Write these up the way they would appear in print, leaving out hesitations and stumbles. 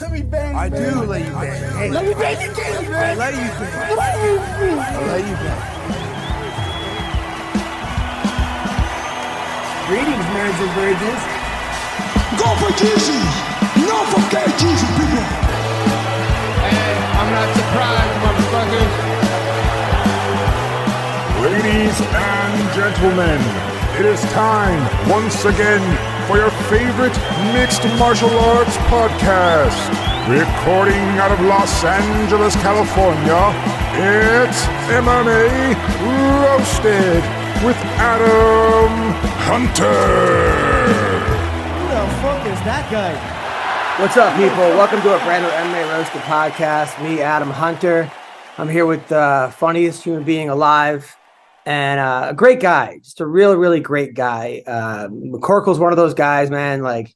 Let me bang. I do let you bang. Hey, let me bang you, James, man. I let you bang. I let you bang. Greetings, marriage and virgins. Go for Jesus. No forget Jesus, people. Hey, I'm not surprised, motherfuckers. Ladies and gentlemen, it is time once again for your favorite mixed martial arts podcast. Recording out of Los Angeles, California, it's MMA Roasted with Adam Hunter. Who the fuck is that guy? What's up, people? Welcome to a brand new MMA Roasted podcast. Me, Adam Hunter. I'm here with the funniest human being alive and a great guy. Just a really, really great guy. McCorkle's one of those guys, man. Like,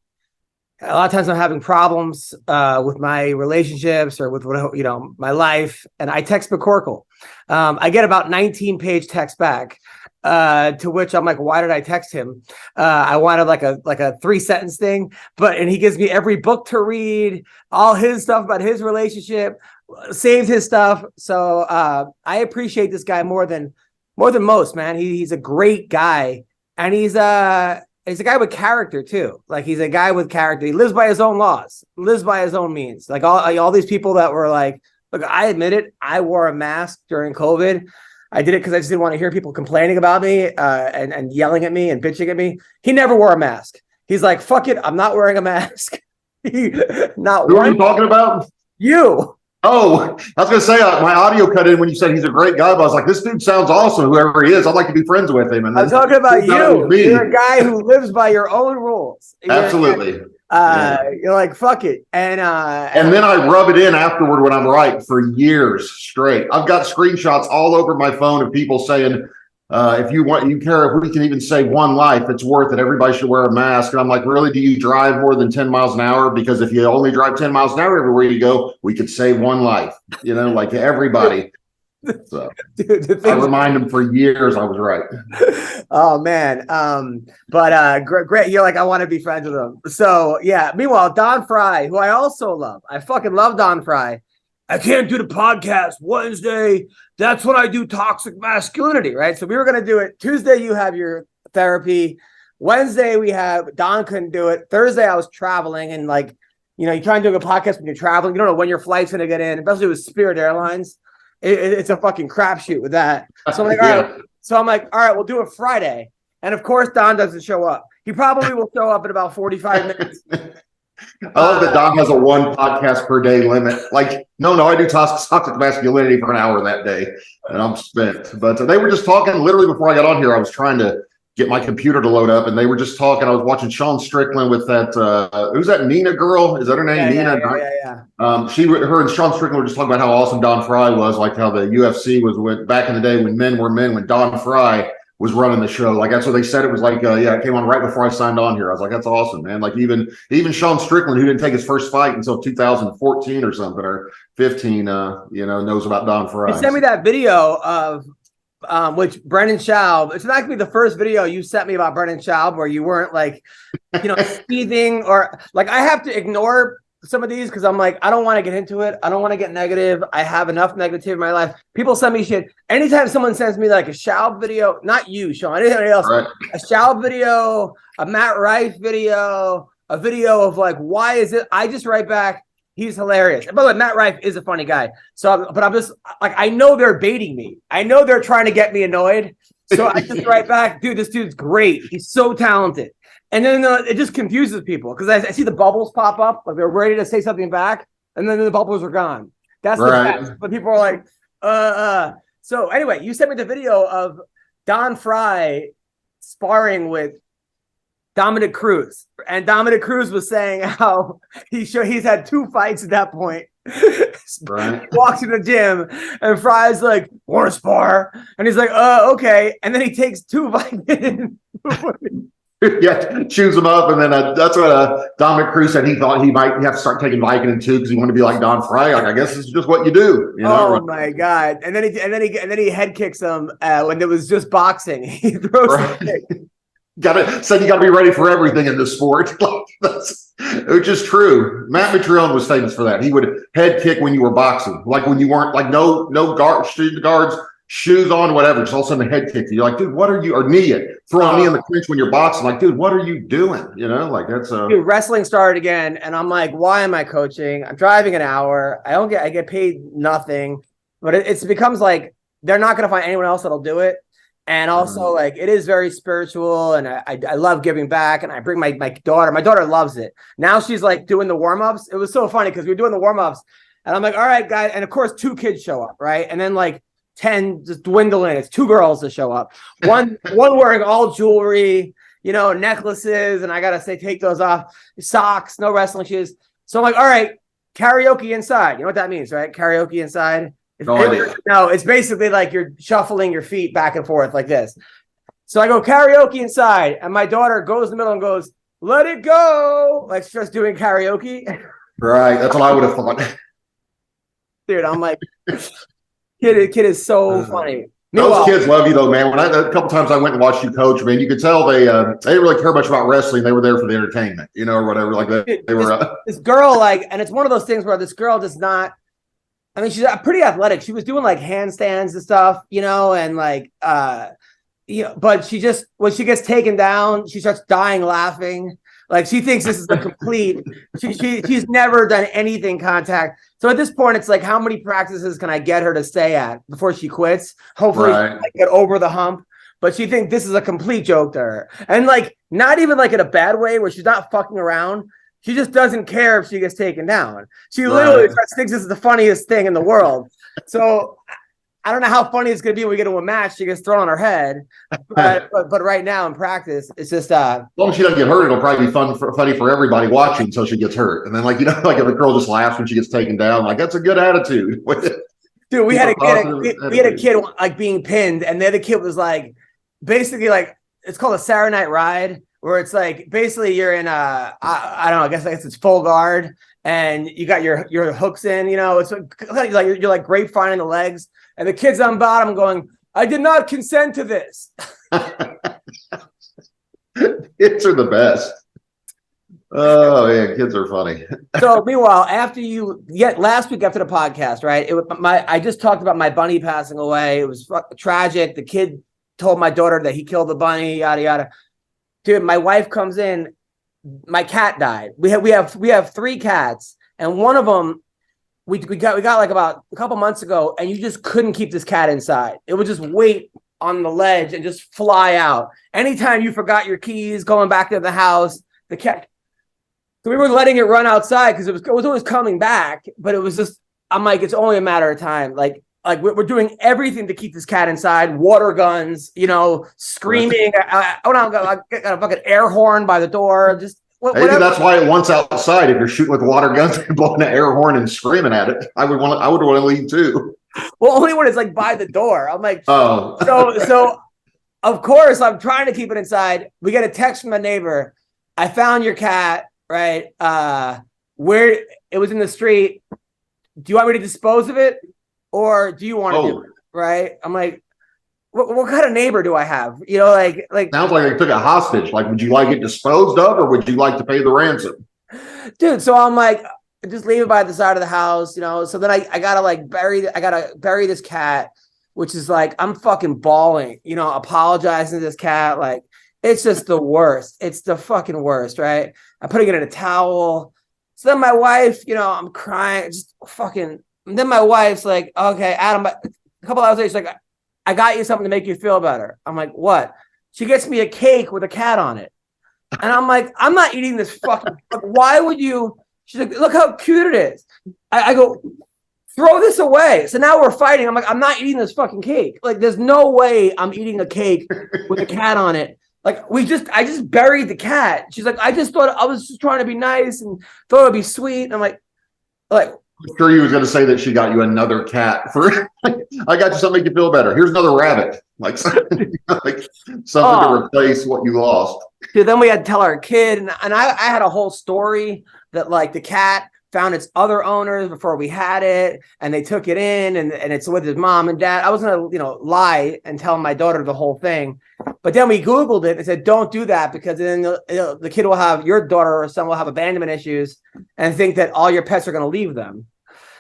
a lot of times I'm having problems with my relationships or with my life, and I text McCorkle. I get about 19-page text back, to which I'm like, why did I text him? I wanted like a 3-sentence thing, and he gives me every book to read, all his stuff about his relationship, saved his stuff. So I appreciate this guy more than most, man. He's a great guy, and he's a guy with character too. Like, he's a guy with character. He lives by his own laws, lives by his own means. Like all these people that were like, look, I admit it. I wore a mask during COVID. I did it because I just didn't want to hear people complaining about me and yelling at me and bitching at me. He never wore a mask. He's like, fuck it, I'm not wearing a mask. Who are you talking about? You. Oh, I was going to say, my audio cut in when you said he's a great guy, but I was like, this dude sounds awesome, whoever he is. I'd like to be friends with him. And I'm talking about you. You're a guy who lives by your own rules. Absolutely. You're like, fuck it. And then I rub it in afterward when I'm right for years straight. I've got screenshots all over my phone of people saying, if you care if we can even save one life, it's worth it. Everybody should wear a mask. And I'm like, really? Do you drive more than 10 miles an hour? Because if you only drive 10 miles an hour everywhere you go, we could save one life, like everybody. So I remind them for years I was right. Oh man. Great. You're like, I want to be friends with him. So yeah. Meanwhile, Don Fry, who I also love. I fucking love Don Fry. I can't do the podcast Wednesday. That's when I do toxic masculinity, right? So we were going to do it Tuesday. You have your therapy. Wednesday Don couldn't do it. Thursday I was traveling, and you try and do a podcast when you're traveling. You don't know when your flight's going to get in, especially with Spirit Airlines. It's a fucking crapshoot with that. So I'm like, all right. All right, we'll do it Friday. And of course, Don doesn't show up. He probably will show up in about 45 minutes. I love that Don has a 1 podcast per day limit. Like, no, I do toxic masculinity for an hour that day, and I'm spent. But they were just talking literally before I got on here. I was trying to get my computer to load up, and they were just talking. I was watching Sean Strickland with that. Who's that Nina girl? Is that her name? Yeah, Nina. Yeah. Her and Sean Strickland were just talking about how awesome Don Fry was, like how the UFC was back in the day when men were men, when Don Fry was running the show. Like, that's what they said. It was like, it came on right before I signed on here. I was like, that's awesome, man. Like, even Sean Strickland, who didn't take his first fight until 2014 or something, or 15, knows about Don Fry. He sent me that video of which Brendan Schaub. It's not gonna be the first video you sent me about Brendan Schaub where you weren't seething, or like, I have to ignore some of these because I'm like, I don't want to get into it. I don't want to get negative. I have enough negativity in my life. People send me shit. Anytime someone sends me like a Schaub video, not you, Sean, anybody else, right. A Schaub video, a Matt Rife video, a video of like, why is it? I just write back, he's hilarious. By the way, Matt Rife is a funny guy. But I'm just like, I know they're baiting me. I know they're trying to get me annoyed. So I just write back, dude, this dude's great. He's so talented. And then it just confuses people because I see the bubbles pop up, like they're ready to say something back, and then the bubbles are gone. That's right. The best. But people are like, So anyway, you sent me the video of Don Fry sparring with Dominic Cruz, and Dominic Cruz was saying how he's had 2 fights at that point. Right. He walks in the gym, and Fry's like, "Want to spar?" And he's like, okay." And then he takes 2 Vicodin. Yeah, chews them up, and then that's what Dominic Cruz said. He thought he might have to start taking Vicodin too because he wanted to be like Don Fry. Like, I guess this is just what you do. Oh my god! And then he head kicks him when it was just boxing. He throws a kick. said you gotta be ready for everything in this sport. Which is true. Matt Mitrione was famous for that. He would head kick when you were boxing, like when you weren't like no guards, shoes on, whatever. Just all of a sudden the head kick. You're like, dude, what are you? Or knee it, throw a knee in the clinch when you're boxing. Like, dude, what are you doing? You know, like that's Dude, wrestling started again, and I'm like, why am I coaching? I'm driving an hour. I get paid nothing, but it becomes like they're not going to find anyone else that'll do it. And also, like, it is very spiritual, and I love giving back. And I bring my daughter. My daughter loves it. Now she's like doing the warm-ups. It was so funny because we were doing the warm-ups, and I'm like, all right, guys. And of course, 2 kids show up, right? And then like 10 just dwindle in. It's 2 girls that show up. One wearing all jewelry, necklaces, and I gotta say, take those off. Socks, no wrestling shoes. So I'm like, all right, karaoke inside. You know what that means, right? Karaoke inside. No, it's basically like you're shuffling your feet back and forth like this. So I go karaoke inside, and my daughter goes in the middle and goes, "Let it go," like she's just doing karaoke. Right. That's what I would have thought. Dude, I'm like, kid is so funny. Those kids love you though, man. When a couple times I went and watched you coach, man, you could tell they didn't really care much about wrestling. They were there for the entertainment, or whatever. Like that. They were this girl, like, and it's one of those things where this girl does not. I mean, she's pretty athletic. She was doing like handstands and stuff, and like, but she just, when she gets taken down, she starts dying laughing. Like she thinks this is the complete, she's never done anything contact. So at this point, it's like, how many practices can I get her to stay at before she quits? Hopefully she can get over the hump. But she thinks this is a complete joke to her. And like, not even like in a bad way where she's not fucking around. She just doesn't care if she gets taken down. She literally thinks this is the funniest thing in the world. So I don't know how funny it's going to be when we get to a match. She gets thrown on her head. But right now in practice, it's just... as long as she doesn't get hurt, it'll probably be funny for everybody watching until she gets hurt. And then like, like if a girl just laughs when she gets taken down, like that's a good attitude. Dude, we had a kid like being pinned, and the other kid was like, basically like, it's called a Saturday Night Ride, where it's like basically you're in I don't know, I guess it's full guard, and you got your hooks in, it's like you're like grapevining the legs, and the kid's on bottom going, "I did not consent to this." Kids are the best. Oh man, kids are funny. So meanwhile, last week after the podcast, right? I just talked about my bunny passing away. It was tragic. The kid told my daughter that he killed the bunny, yada yada. Dude, my wife comes in. My cat died. We have 3 cats, and one of them we got like about a couple months ago, and you just couldn't keep this cat inside. It would just wait on the ledge and just fly out. Anytime you forgot your keys, going back to the house, the cat. So we were letting it run outside because it was always coming back, but it was just. I'm like, it's only a matter of time. Like we're doing everything to keep this cat inside. Water guns, screaming. I got a fucking air horn by the door. Just whatever. Maybe that's why it wants outside. If you're shooting with water guns and blowing an air horn and screaming at it, I would want to leave too. Well, only when it's like by the door. I'm like, oh. So of course I'm trying to keep it inside. We get a text from my neighbor. I found your cat, right? Where it was in the street. Do you want me to dispose of it? Or do you want to do it? Right? I'm like, what kind of neighbor do I have? Like sounds like they took a hostage. Like, would you like it disposed of, or would you like to pay the ransom? Dude, so I'm like, just leave it by the side of the house, So then I gotta bury this cat, which is like, I'm fucking bawling, apologizing to this cat. Like, it's just the worst. It's the fucking worst, right? I'm putting it in a towel. So then my wife, I'm crying, just fucking. And then my wife's like, "Okay, Adam." A couple hours later, she's like, "I got you something to make you feel better." I'm like, "What?" She gets me a cake with a cat on it, and I'm like, "I'm not eating this fucking. Why would you?" She's like, "Look how cute it is." I go, "Throw this away." So now we're fighting. I'm like, "I'm not eating this fucking cake. Like, there's no way I'm eating a cake with a cat on it." Like, I just buried the cat. She's like, "I just thought I was just trying to be nice and thought it would be sweet." And I'm like. I'm sure you was going to say that she got you another cat for. I got you something to make you feel better. Here's another rabbit, like something to replace what you lost. Dude, then we had to tell our kid, and I had a whole story that like the cat found its other owners before we had it, and they took it in, and it's with his mom and dad. I was gonna, lie and tell my daughter the whole thing, but then we Googled it and said, don't do that, because then the kid will have, your daughter or son will have abandonment issues and think that all your pets are going to leave them.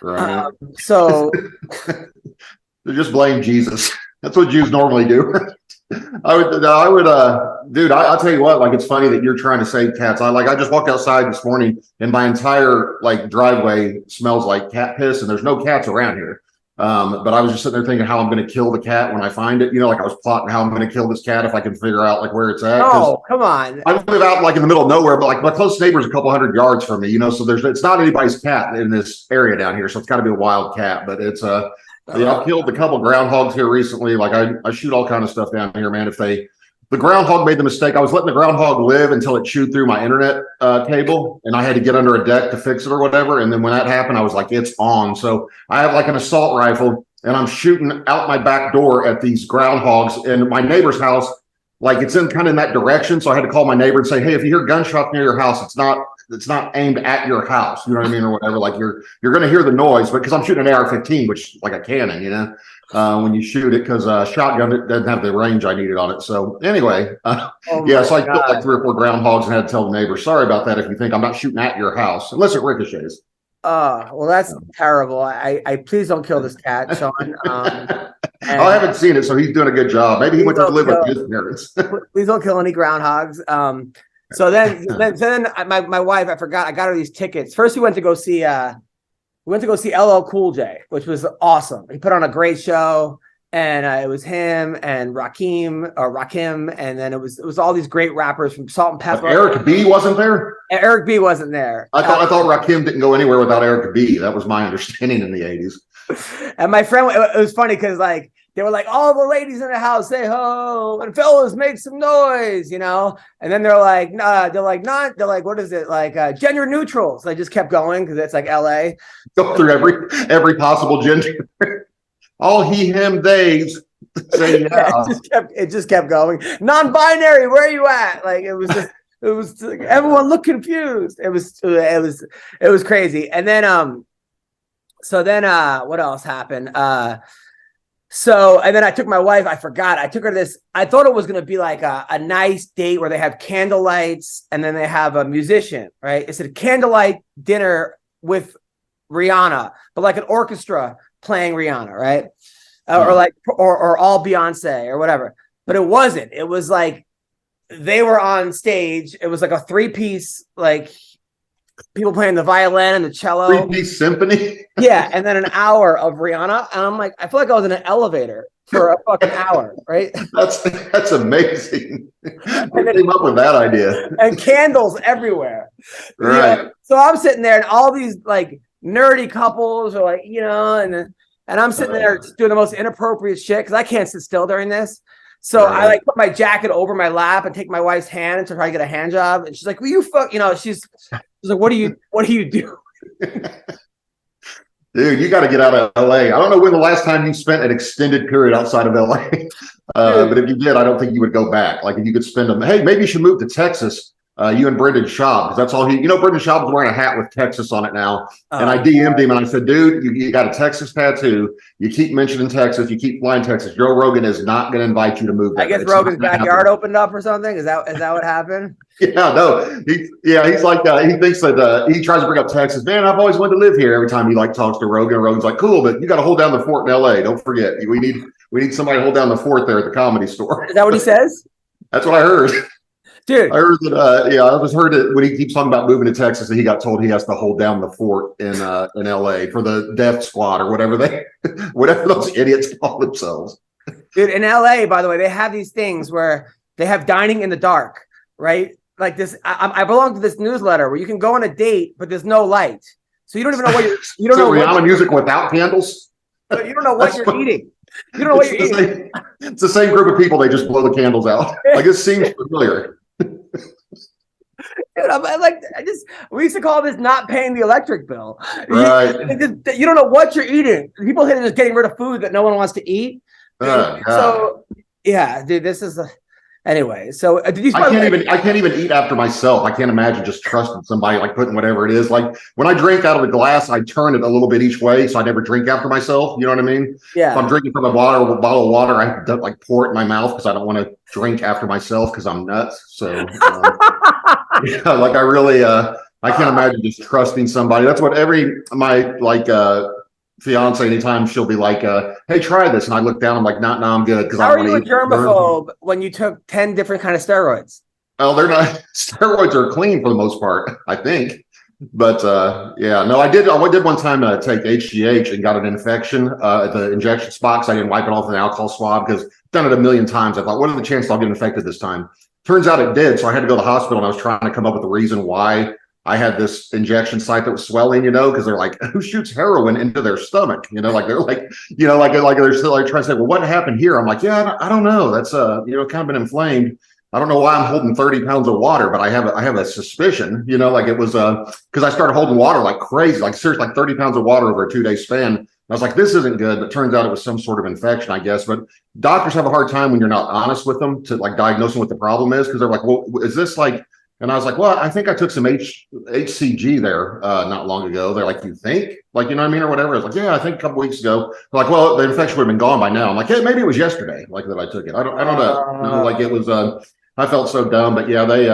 Right. So they just blame Jesus. That's what Jews normally do. Dude, I'll tell you what, like, it's funny that you're trying to save cats. I just walked outside this morning and my entire driveway smells like cat piss, and there's no cats around here. But I was just sitting there thinking how I'm going to kill the cat when I find it. I was plotting how I'm going to kill this cat if I can figure out where it's at. Oh, come on. I live out in the middle of nowhere, but my closest neighbor is a couple hundred yards from me, so it's not anybody's cat in this area down here. So it's got to be a wild cat, but it's, I've killed a couple groundhogs here recently. I shoot all kind of stuff down here, man. If the groundhog made the mistake, I was letting the groundhog live until it chewed through my internet cable, and I had to get under a deck to fix it or whatever. And then when that happened, I was like, it's on. So I have an assault rifle, and I'm shooting out my back door at these groundhogs in my neighbor's house. It's in kind of in that direction. So I had to call my neighbor and say, hey, if you hear gunshots near your house, it's not aimed at your house. You know what I mean? Or whatever. You're going to hear the noise, but because I'm shooting an AR-15, which is like a cannon, when you shoot it, because shotgun, it doesn't have the range I needed on it. So anyway, so I killed 3 or 4 groundhogs and had to tell the neighbor, sorry about that if you think I'm not shooting at your house, unless it ricochets. Well, that's terrible. I please don't kill this cat, Sean. I haven't seen it, so he's doing a good job. Maybe he went to live with his parents. Please don't kill any groundhogs. So then my wife, I forgot, I got her these tickets. First, we went to go see LL Cool J, which was awesome. He put on a great show, and it was him and Rakim, and then it was all these great rappers from Salt and Pepper. But Eric B wasn't there? Eric B wasn't there. I thought Rakim didn't go anywhere without Eric B. That was my understanding in the 80s. And my friend, it was funny because they were like, all the ladies in the house say ho, and fellas make some noise, And then they're like, nah, what is it? Gender neutrals. They just kept going because it's LA. Go through every possible gender. All he, him, theys. Say yeah. It just kept going. Non-binary, where are you at? It was everyone looked confused. It was crazy. And then what else happened? And then I took my wife, I forgot. I took her to this, I thought it was going to be a nice date where they have candle lights and then they have a musician, right? It's a candlelight dinner with Rihanna, but an orchestra playing Rihanna, right? Or all Beyonce or whatever. But it wasn't. It was they were on stage. It was a 3-piece, people playing the violin and the cello. 3-piece symphony? Yeah, and then an hour of Rihanna. And I'm I feel like I was in an elevator for a fucking hour, right? That's amazing. Who came up with that idea? And candles everywhere. Right. So I'm sitting there, and all these nerdy couples are and I'm sitting there doing the most inappropriate shit because I can't sit still during this. So I put my jacket over my lap and take my wife's hand and try to get a hand job. And she's like, "Will you fuck?" She's like, "What do you do?" Dude, you got to get out of LA. I don't know when the last time you spent an extended period outside of LA. But if you did, I don't think you would go back. If you could spend them, hey, maybe you should move to Texas. You and Brendan Schaub, because that's all Brendan Schaub is wearing a hat with Texas on it now. And I DM'd him and I said, dude, you got a Texas tattoo. You keep mentioning Texas. You keep flying Texas. Joe Rogan is not going to invite you to move. I guess Rogan's backyard opened up or something. Is that what happened? Yeah, no. He's like, he thinks that he tries to bring up Texas. Man, I've always wanted to live here. Every time he talks to Rogan, Rogan's like, cool, but you got to hold down the fort in LA. Don't forget. We need somebody to hold down the fort there at the Comedy Store. Is that what he says? That's what I heard. Dude, I heard that. I heard it when he keeps talking about moving to Texas, that he got told he has to hold down the fort in LA for the death squad or whatever those idiots call themselves. Dude, in LA, by the way, they have these things where they have dining in the dark, right? Like this. I belong to this newsletter where you can go on a date, but there's no light, so you don't even know what you don't know. Rihanna music without candles. You don't know what you're eating. You don't know what you're eating. It's the same group of people. They just blow the candles out. It seems familiar. Dude, we used to call this not paying the electric bill. Right. You don't know what you're eating. People here are just getting rid of food that no one wants to eat. So yeah, dude, this is Anyway, so did you? I can't even eat after myself. I can't imagine just trusting somebody like putting whatever it is. Like when I drink out of a glass, I turn it a little bit each way, so I never drink after myself. You know what I mean? Yeah. If I'm drinking from a bottle of water, I have to like pour it in my mouth because I don't want to drink after myself because I'm nuts. So, yeah, like I really, I can't imagine just trusting somebody. That's what my fiance, anytime she'll be like, hey, try this. And I look down, I'm like, no, I'm good. Because how are you a germaphobe when you took 10 different kind of steroids? Oh, they're not. Steroids are clean for the most part, I think. But yeah, no, I did one time take HGH and got an infection at the injection spot because I didn't wipe it off with an alcohol swab because I've done it a million times. I thought, what are the chances I'll get infected this time? Turns out it did. So I had to go to the hospital and I was trying to come up with the reason why I had this injection site that was swelling, because they're like, who shoots heroin into their stomach? Like they're like, they're still like trying to say, well, what happened here? I'm like, yeah, I don't know. That's kind of been inflamed. I don't know why I'm holding 30 pounds of water, but I have a suspicion, like it was because I started holding water like crazy, like seriously, like 30 pounds of water over a 2-day span. And I was like, this isn't good. But it turns out it was some sort of infection, I guess. But doctors have a hard time when you're not honest with them to like diagnosing what the problem is, because they're like, well, is this like? And I was like, well, I think I took some HCG there not long ago. They're like, you think? Like, you know what I mean? Or whatever. I was like, yeah, I think a couple weeks ago. They're like, well, the infection would have been gone by now. I'm like, yeah, maybe it was yesterday, like that I took it. I don't know. No, like it was, I felt so dumb. But yeah, they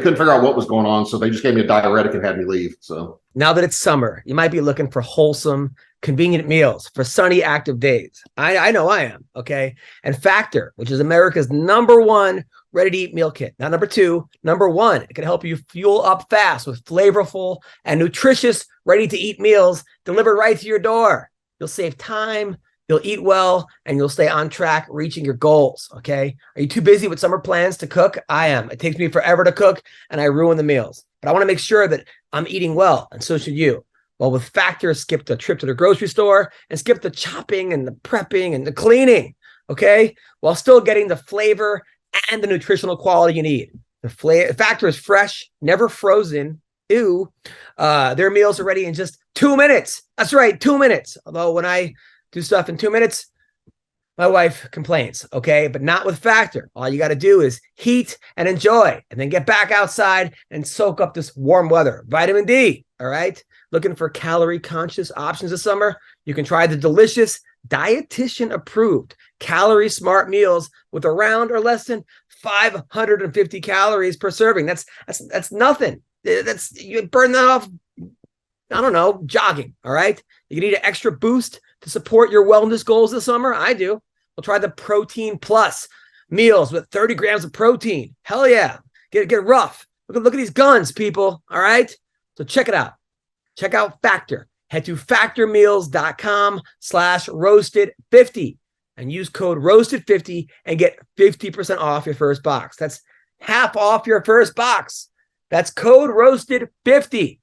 couldn't figure out what was going on. So they just gave me a diuretic and had me leave. So now that it's summer, you might be looking for wholesome, convenient meals for sunny, active days. I know I am. Okay. And Factor, which is America's #1 ready-to-eat meal kit. Not number 2, #1. It can help you fuel up fast with flavorful and nutritious ready-to-eat meals delivered right to your door. You'll save time, you'll eat well, and you'll stay on track reaching your goals, okay? Are you too busy with summer plans to cook? I am. It takes me forever to cook, and I ruin the meals. But I want to make sure that I'm eating well, and so should you. Well, with Factor, skip the trip to the grocery store and skip the chopping and the prepping and the cleaning, okay? While still getting the flavor and the nutritional quality you need. The Factor is fresh, never frozen. Ew. Their meals are ready in just 2 minutes. That's right, 2 minutes. Although when I do stuff in 2 minutes, my wife complains, okay? But not with Factor. All you got to do is heat and enjoy, and then get back outside and soak up this warm weather. Vitamin D, all right? Looking for calorie-conscious options this summer? You can try the delicious, dietitian-approved, calorie-smart meals with around or less than 550 calories per serving. That's nothing. You burn that off, I don't know, jogging, all right? You need an extra boost to support your wellness goals this summer? I do. We'll try the Protein Plus meals with 30 grams of protein. Hell yeah. Get rough. Look at these guns, people, all right? So check it out. Check out Factor. Head to factormeals.com/roasted50 and use code roasted50 and get 50% off your first box. That's half off your first box. That's code roasted50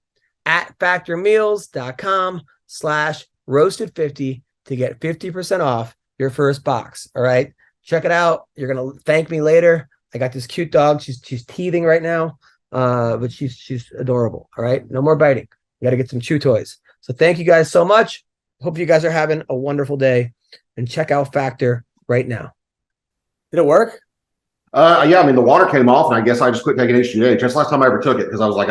at factormeals.com/roasted50 to get 50% off your first box. All right. Check it out. You're going to thank me later. I got this cute dog. She's teething right now. But she's adorable. All right. No more biting. You got to get some chew toys. So thank you guys so much. Hope you guys are having a wonderful day, and check out Factor right now. Did it work? Yeah, I mean, the water came off, and I guess I just quit taking HGH. That's the last time I ever took it because I was like,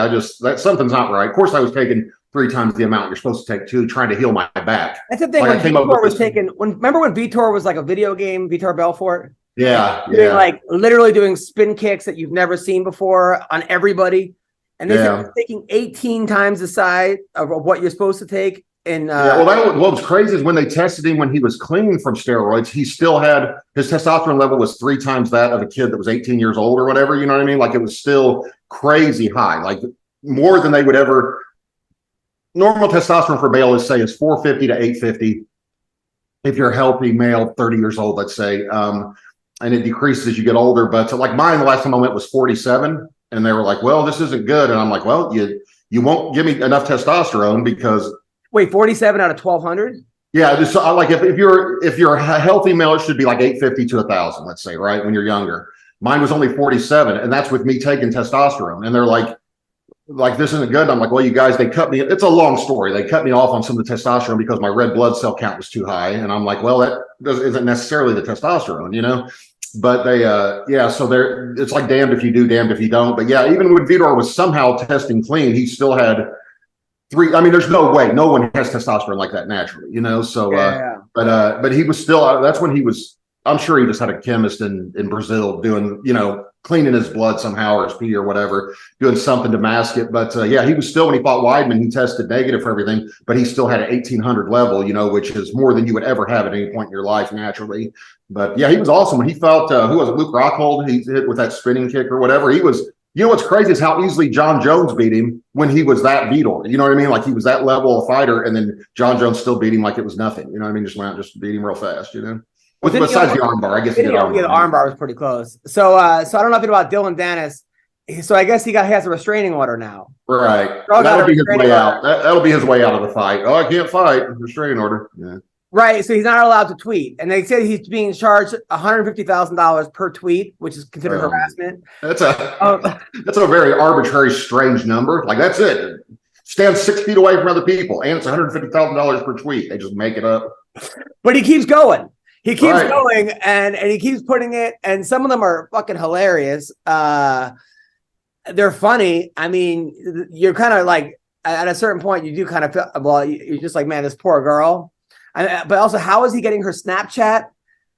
something's not right. Of course, I was taking 3 times the amount you're supposed to take 2, trying to heal my back. That's the thing. Like when Vitor was taking, remember when Vitor was like a video game, Vitor Belfort? Yeah. Like literally doing spin kicks that you've never seen before on everybody. And they said taking 18 times the size of what you're supposed to take. And what was crazy is when they tested him when he was clean from steroids, he still had his testosterone level was 3 times that of a kid that was 18 years old or whatever. You know what I mean? Like it was still crazy high, like more than they would ever. Normal testosterone for male is 450 to 850. If you're a healthy male, 30 years old, let's say, and it decreases as you get older. But like mine, the last time I went was 47. And they were like, well, this isn't good. And I'm like, well, you won't give me enough testosterone because. Wait, 47 out of 1,200? Yeah. Just like if you're a healthy male, it should be like 850 to 1,000, let's say, right? When you're younger. Mine was only 47. And that's with me taking testosterone. And they're like, this isn't good. And I'm like, well, you guys, they cut me. It's a long story. They cut me off on some of the testosterone because my red blood cell count was too high. And I'm like, well, that isn't necessarily the testosterone, But they, so it's like damned if you do, damned if you don't. But yeah, even when Vitor was somehow testing clean, he still had 3. I mean, there's no way no one has testosterone like that naturally, you know? So, but he was still, that's when he was, I'm sure he just had a chemist in Brazil doing, you know, cleaning his blood somehow or his pee or whatever, doing something to mask it. But yeah, he was still, when he fought Weidman, he tested negative for everything, but he still had an 1800 level, you know, which is more than you would ever have at any point in your life naturally. But yeah, he was awesome. When he felt, who was it, Luke Rockhold, he hit with that spinning kick or whatever. He was, you know, what's crazy is how easily John Jones beat him when he was that Vitor. You know what I mean? Like he was that level of fighter, and then John Jones still beat him like it was nothing. You know what I mean? Just went out, just beat him real fast, you know? Besides the armbar, I guess he did armbar. Yeah, the armbar was pretty close. So I don't know if you know about Dylan Dennis. So I guess he has a restraining order now. Right. That'll be his way out. That'll be his way out of the fight. Oh, I can't fight. Restraining order. Yeah. Right. So he's not allowed to tweet. And they said he's being charged $150,000 per tweet, which is considered harassment. That's a very arbitrary, strange number. Like that's it. Stand 6 feet away from other people, and it's $150,000 per tweet. They just make it up. But he keeps going. He keeps going, and he keeps putting it, and some of them are fucking hilarious. They're funny. I mean, you're kind of like, at a certain point, you do kind of feel, well, you're just like, man, this poor girl. But also, how is he getting her Snapchat?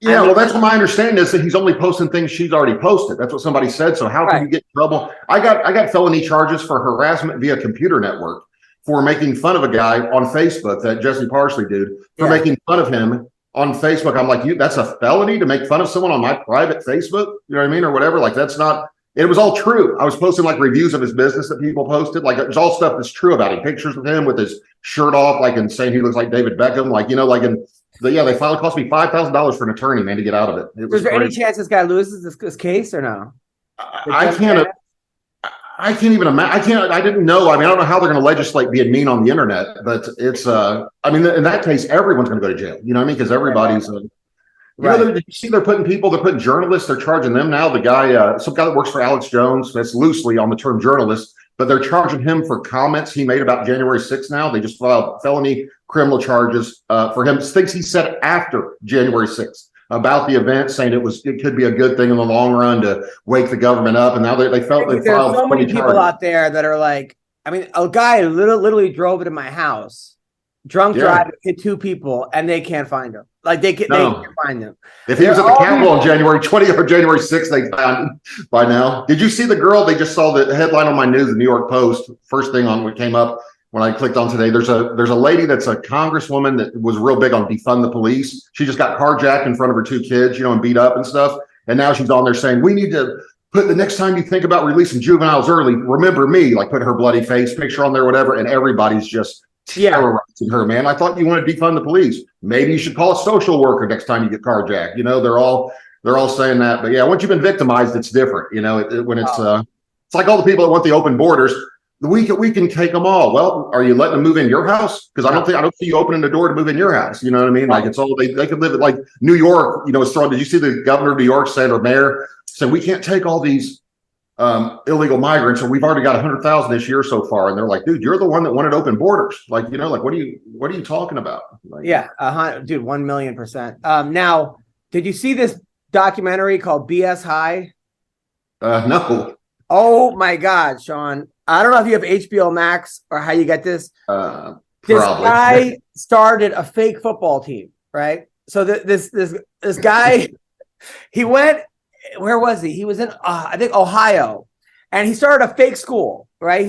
Yeah, well, that's what my understanding is, that he's only posting things she's already posted. That's what somebody said. So how can you get in trouble? I got felony charges for harassment via computer network for making fun of a guy on Facebook, that Jesse Parsley dude, for making fun of him on Facebook. I'm like, that's a felony to make fun of someone on my private Facebook? You know what I mean? Or whatever. Like, that's not, it was all true. I was posting like reviews of his business that people posted. Like, there's all stuff that's true about him. Pictures of him with his shirt off, like, and saying he looks like David Beckham. Like, you know, like, they finally cost me $5,000 for an attorney, man, to get out of it. Is there any chance this guy loses this case or no? I can't even imagine. I didn't know. I mean, I don't know how they're going to legislate being mean on the internet, but it's, I mean, in that case, everyone's going to go to jail. You know what I mean? Because everybody's, you know, you see, they're putting journalists, they're charging them now. The guy, some guy that works for Alex Jones, that's loosely on the term journalist, but they're charging him for comments he made about January 6th now. They just filed felony criminal charges for him, things he said after January 6th. About the event, saying it could be a good thing in the long run to wake the government up, and now they filed. There's so many people out there that are like, I mean, a guy literally drove it in my house, drunk drive, hit 2 people, and they can't find him. Like they can't find him. If he was at the Capitol on January 20th or January 6th, they found him by now. Did you see the girl? They just saw the headline on my news, the New York Post. First thing on what came up when I clicked on today, there's a lady that's a congresswoman that was real big on defund the police. She just got carjacked in front of her 2 kids, you know, and beat up and stuff. And now she's on there saying, we need to put, the next time you think about releasing juveniles early, remember me, like put her bloody face picture on there, whatever. And everybody's just terrorizing her, man. I thought you want to defund the police. Maybe you should call a social worker next time you get carjacked. You know, they're all saying that. But yeah, once you've been victimized, it's different. You know, when it's like all the people that want the open borders. We can take them all. Well, are you letting them move in your house? Because I don't see you opening the door to move in your house. You know what I mean? Like, it's all they could live at, like New York. You know, it's thrown. Did you see the governor of New York said, or mayor said, we can't take all these illegal migrants, and we've already got 100,000 this year so far. And they're like, dude, you're the one that wanted open borders. Like, you know, like what are you talking about? Like, dude, 1,000,000%. Now, did you see this documentary called BS High? No. Oh my God, Sean. I don't know if you have HBO Max or how you get this. This guy started a fake football team, right? So this guy, he went, where was he? He was in, I think, Ohio. And he started a fake school, right?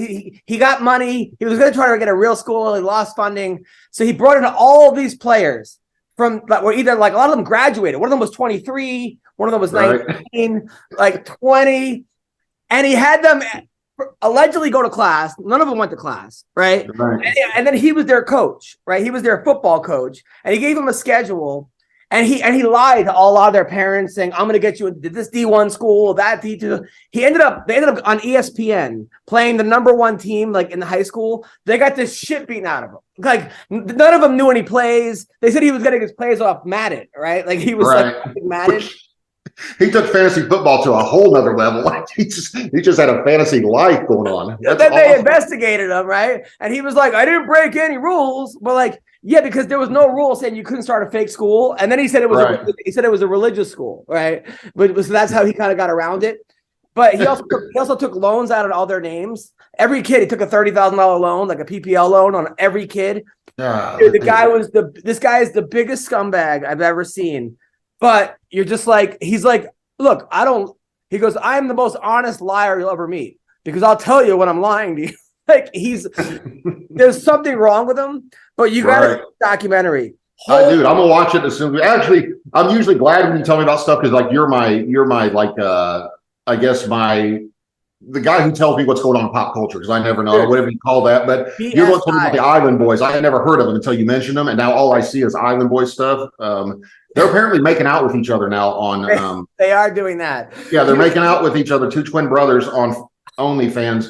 He got money. He was going to try to get a real school. He lost funding. So he brought in all these players from, like, were either, like, a lot of them graduated. One of them was 23. One of them was 19, like 20. And he had them allegedly go to class. None of them went to class, right? And then he was their coach, right? He was their football coach, and he gave them a schedule, and he lied to a lot of their parents, saying, I'm going to get you into this D1 school, that D2. They ended up on ESPN playing the #1 team, like in the high school. They got this shit beaten out of them. Like, none of them knew any plays. They said he was getting his plays off Madden, right? Like, he was like Madden. He took fantasy football to a whole nother level. Like he just had a fantasy life going on. Then they investigated him, right? And he was like, I didn't break any rules. But like, yeah, because there was no rule saying you couldn't start a fake school. And then he said it was a religious school, right? But so that's how he kind of got around it. But he also took loans out of all their names. Every kid, he took a $30,000 loan, like a PPL loan on every kid. Dude, this guy is the biggest scumbag I've ever seen. But you're just like, he's like, look, he goes, I am the most honest liar you'll ever meet because I'll tell you when I'm lying to you. Like there's something wrong with him, but you got a documentary. Dude, I'm gonna watch it as soon as actually, I'm usually glad when you tell me about stuff because like you're my like I guess the guy who tells me what's going on in pop culture because I never know whatever you call that. But you're going to talk about the Island Boys. I had never heard of them until you mentioned them, and now all I see is Island Boys stuff. They're apparently making out with each other now on. They are doing that. Yeah, they're making out with each other. Two twin brothers on OnlyFans.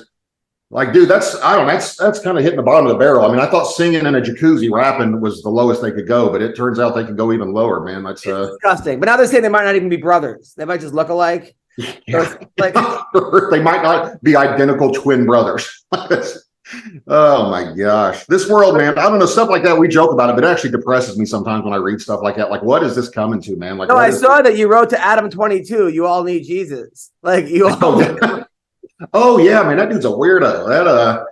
Like, dude, that's kind of hitting the bottom of the barrel. I mean, I thought singing in a jacuzzi rapping was the lowest they could go, but it turns out they can go even lower, man. That's disgusting. But now they're saying they might not even be brothers. They might just look alike. Yeah. Like they might not be identical twin brothers. Oh my gosh, this world, man. I don't know, stuff like that. We joke about it, but it actually depresses me sometimes when I read stuff like that. Like, what is this coming to, man? Like, no, I saw that you wrote to Adam 22. You all need Jesus. Like you all. Oh yeah, man, that dude's a weirdo.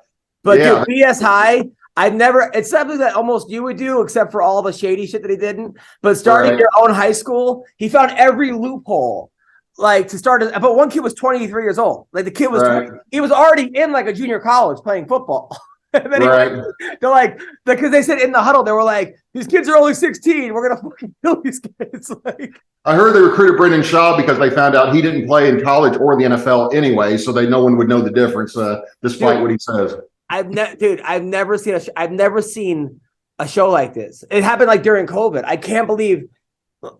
But dude, BS High. It's something that almost you would do, except for all the shady shit that he didn't. But starting your own high school, he found every loophole. Like to start, but one kid was 23 years old. Like the kid was, he was already in like a junior college playing football. And then they're like, because they said in the huddle, they were like, these kids are only 16. We're gonna fucking kill these kids. Like, I heard they recruited Brendan Shaw because they found out he didn't play in college or the NFL anyway, so no one would know the difference, despite what he says. I've never seen a show like this. It happened like during COVID. I can't believe.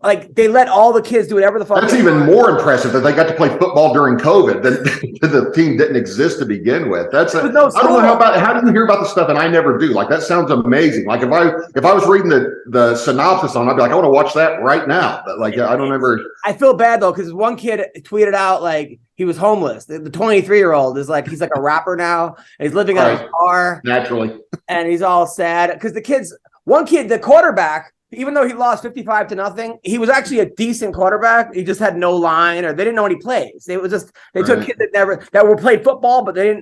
Like they let all the kids do whatever the fuck. That's even more impressive that they got to play football during COVID than the team didn't exist to begin with. I don't know how do you hear about this stuff and I never do. Like that sounds amazing. Like if I was reading the synopsis on, I'd be like, I want to watch that right now. But like I don't ever. I feel bad though because one kid tweeted out like he was homeless. The 23-year-old is like he's like a rapper now. And he's living on his car naturally, and he's all sad because the quarterback. Even though he lost 55-0, he was actually a decent quarterback. He just had no line, or they didn't know any plays. They took kids that were played football, but they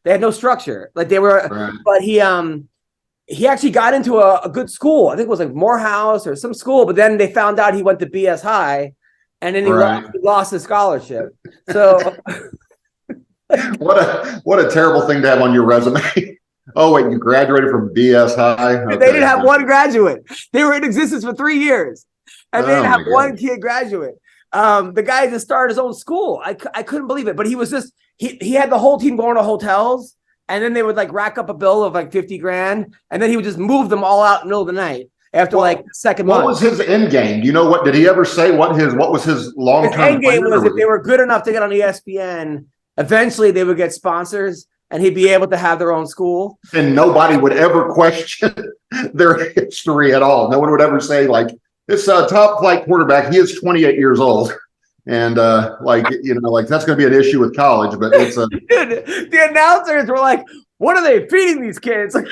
had no structure. Like they were, but he actually got into a good school. I think it was like Morehouse or some school. But then they found out he went to BS High, and then he lost his scholarship. So what a terrible thing to have on your resume. Oh, wait, you graduated from BS High? Okay. They didn't have one graduate. They were in existence for 3 years. And they didn't have one kid graduate. The guy just started his own school. I couldn't believe it. But he was just, he had the whole team going to hotels. And then they would like rack up a bill of like $50,000. And then he would just move them all out in the middle of the night after like the second month. What was his end game? You know what? Did he ever say what was his long-term His end game was if they were good enough to get on ESPN, eventually they would get sponsors. And he'd be able to have their own school. And nobody would ever question their history at all. No one would ever say, like, this top flight quarterback, he is 28 years old. And, that's going to be an issue with college. But it's the announcers were like, what are they feeding these kids? It's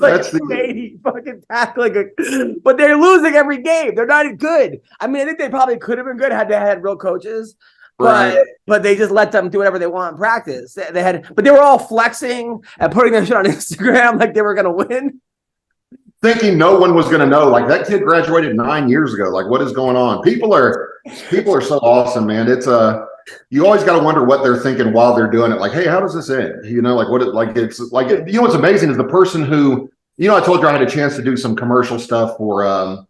like 280 fucking tackling. But they're losing every game. They're not good. I mean, I think they probably could have been good had they had real coaches. But they just let them do whatever they want in practice. But they were all flexing and putting their shit on Instagram like they were going to win. Thinking no one was going to know. Like that kid graduated 9 years ago. Like what is going on? People are so awesome, man. It's you always got to wonder what they're thinking while they're doing it. Like, hey, how does this end? You know, like what's amazing is the person who, I told you I had a chance to do some commercial stuff for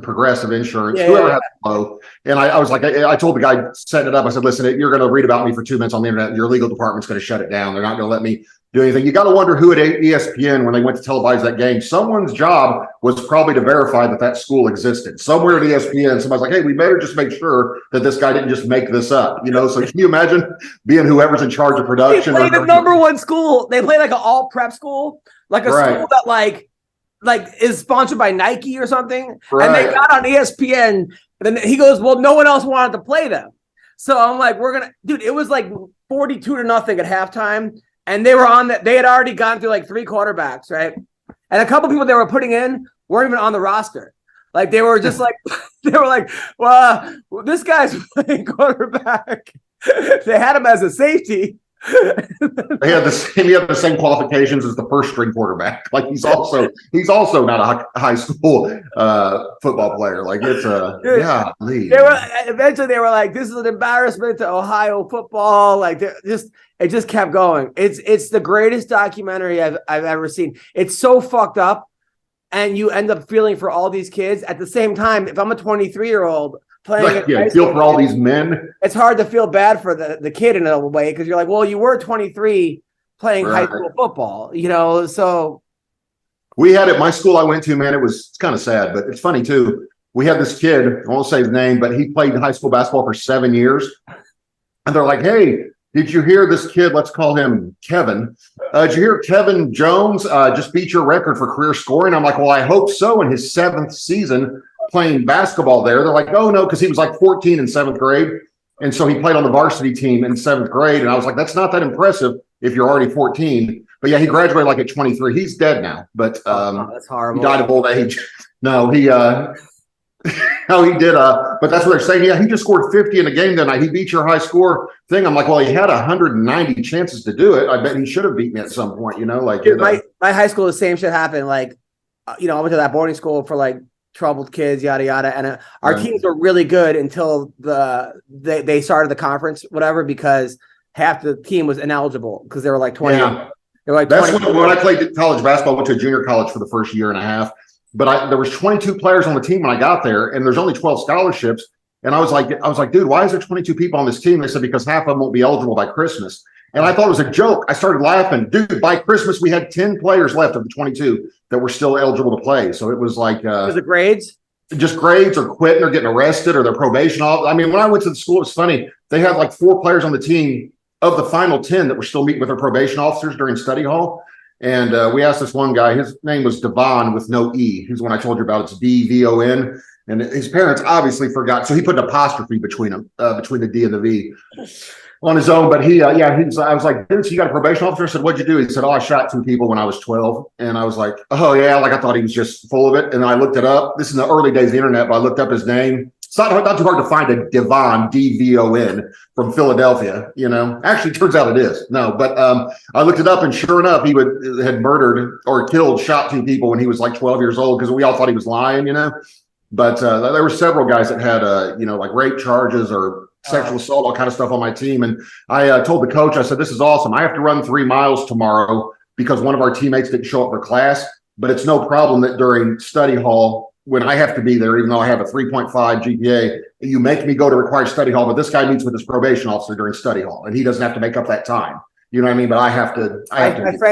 Progressive Insurance, whoever has a flow. And I was like, I told the guy setting it up, I said, listen, you're going to read about me for 2 minutes on the internet. Your legal department's going to shut it down. They're not going to let me do anything. You got to wonder who at ESPN, when they went to televise that game, someone's job was probably to verify that school existed. Somewhere at ESPN, somebody's like, hey, we better just make sure that this guy didn't just make this up. So can you imagine being whoever's in charge of production? They play the number one school. They play like an all prep school, like a school that like is sponsored by Nike or something. Right. And they got on ESPN. And then he goes, well, no one else wanted to play them. So I'm like, dude, it was like 42-0 at halftime. And they were on that. They had already gone through like 3 quarterbacks, right? And a couple people they were putting in weren't even on the roster. Like they were just like, they were like, well, this guy's playing quarterback. They had him as a safety. He had the same qualifications as the first string quarterback. Like he's also not a high school football player. Like it's eventually they were like, this is an embarrassment to Ohio football. Like it just kept going. It's the greatest documentary I've ever seen. It's so fucked up, and you end up feeling for all these kids. At the same time, if I'm a 23-year-old playing, feel for all these men. It's hard to feel bad for the kid in a way, because you're like, well, you were 23 playing high school football, so. We had at my school I went to, man, it's kind of sad, but it's funny too. We had this kid, I won't say his name, but he played high school basketball for 7 years. And they're like, hey, did you hear this kid? Let's call him Kevin. Did you hear Kevin Jones just beat your record for career scoring? I'm like, well, I hope so. In his 7th season playing basketball there. They're like, oh, no, because he was like 14 in 7th grade. And so he played on the varsity team in 7th grade. And I was like, that's not that impressive if you're already 14. But yeah, he graduated like at 23. He's dead now. But that's horrible. He died of old age. No, he did. But that's what they're saying. Yeah, he just scored 50 in a game that night. He beat your high score thing. I'm like, well, he had 190 chances to do it. I bet he should have beat me at some point, Like dude, my high school, the same shit happened. Like, I went to that boarding school for like troubled kids, yada yada, and our teams were really good until they started the conference, whatever, because half the team was ineligible because they were like 20. Yeah. They were like that's 20. when I played college basketball. I went to a junior college for the first year and a half. But there was 22 players on the team when I got there, and there's only 12 scholarships. And I was like, dude, why is there 22 people on this team? They said, because half of them won't be eligible by Christmas. And I thought it was a joke. I started laughing. Dude, by Christmas, we had 10 players left of the 22 that were still eligible to play. So it was like was it grades? Just grades or quitting or getting arrested or their probation off. I mean, when I went to the school, it was funny. They had like 4 players on the team of the final 10 that were still meeting with their probation officers during study hall. And we asked this one guy, his name was Devon with no E. He's the one I told you about. It's D-V-O-N. And his parents obviously forgot. So he put an apostrophe between them, between the D and the V on his own. But I was like, dude, so you got a probation officer? I said, what'd you do? He said, I shot 2 people when I was 12. And I was like, oh yeah. Like I thought he was just full of it. And I looked it up. This is in the early days of the internet, but I looked up his name. It's not too hard to find a Devon, D-V-O-N, from Philadelphia, Actually, turns out it is. No, but I looked it up, and sure enough, he had murdered or shot 2 people when he was like 12 years old, because we all thought he was lying, But there were several guys that had, like rape charges or sexual assault, all kind of stuff on my team. And I told the coach, I said, this is awesome. I have to run 3 miles tomorrow because one of our teammates didn't show up for class, but it's no problem that during study hall, when I have to be there, even though I have a 3.5 GPA, you make me go to required study hall, but this guy meets with his probation officer during study hall, and he doesn't have to make up that time. You know what I mean? But I have to.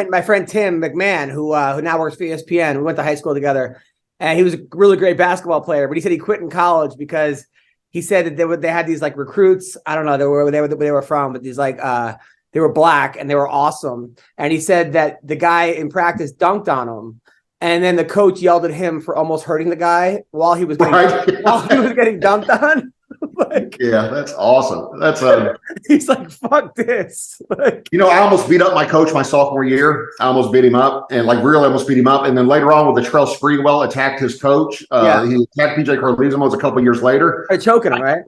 My friend Tim McMahon, who now works for ESPN, we went to high school together, and he was a really great basketball player. But he said he quit in college because he said that they had these like recruits. I don't know where they were from, but these like they were black and they were awesome. And he said that the guy in practice dunked on him. And then the coach yelled at him for almost hurting the guy while he was getting dunked on. Yeah, that's awesome. That's he's like, fuck this. I almost beat up my coach my sophomore year. I almost beat him up, and really almost beat him up. And then later on, with the Latrell Sprewell attacked his coach. He attacked PJ Carlizamos a couple years later. I choking him, right?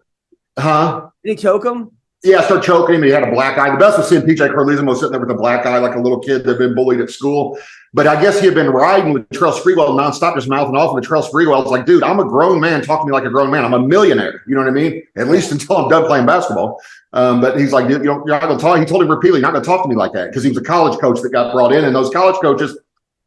Huh? Did he choke him? Yeah, I started choking him. He had a black eye. The best was seeing PJ Carlizamos sitting there with a black eye, like a little kid that had been bullied at school. But I guess he had been riding with Latrell Sprewell nonstop, just mouthing off. And Latrell Sprewell was like, dude, I'm a grown man. Talk to me like a grown man. I'm a millionaire. You know what I mean? At least until I'm done playing basketball. But he's like, dude, you're not going to talk. He told him repeatedly, you're not going to talk to me like that, because he was a college coach that got brought in. And those college coaches,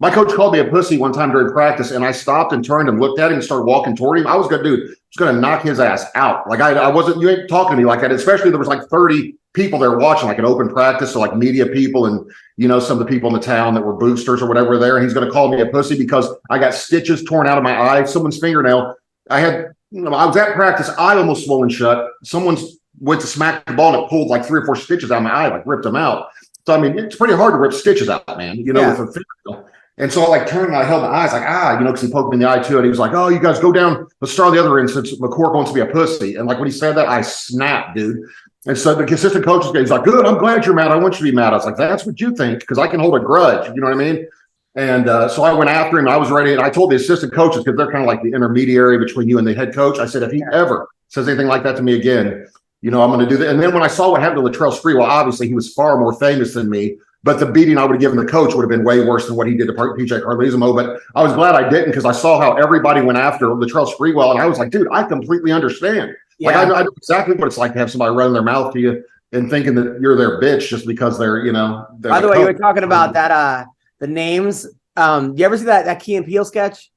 my coach called me a pussy one time during practice, and I stopped and turned and looked at him and started walking toward him. I was going to knock his ass out. Like I wasn't, you ain't talking to me like that. Especially there was like 30 people there watching, like an open practice. So like media people and, some of the people in the town that were boosters or whatever were there. And he's going to call me a pussy because I got stitches torn out of my eye. Someone's fingernail. I was at practice, eye almost swollen shut. Someone's went to smack the ball and it pulled like 3 or 4 stitches out of my eye, like ripped them out. So, I mean, it's pretty hard to rip stitches out, man, with a fingernail. And so I like turned and I held my eyes like, because he poked me in the eye too. And he was like, oh, you guys go down. Let's start on the other end since McCork wants to be a pussy. And like when he said that, I snapped, dude. And so the assistant coach he's like, good, I'm glad you're mad. I want you to be mad. I was like, that's what you think, because I can hold a grudge. You know what I mean? And so I went after him. I was ready. And I told the assistant coaches, because they're kind of like the intermediary between you and the head coach. I said, if he ever says anything like that to me again, I'm going to do that. And then when I saw what happened to Latrell Sprewell, obviously he was far more famous than me. But the beating I would have given the coach would have been way worse than what he did to PJ Carlizimo. But I was glad I didn't, because I saw how everybody went after Latrell Sprewell. And I was like, dude, I completely understand. Yeah. Like, I know exactly what it's like to have somebody run their mouth to you and thinking that you're their bitch just because they're, they're By the way, you were talking about that, the names. You ever see that Key and Peele sketch?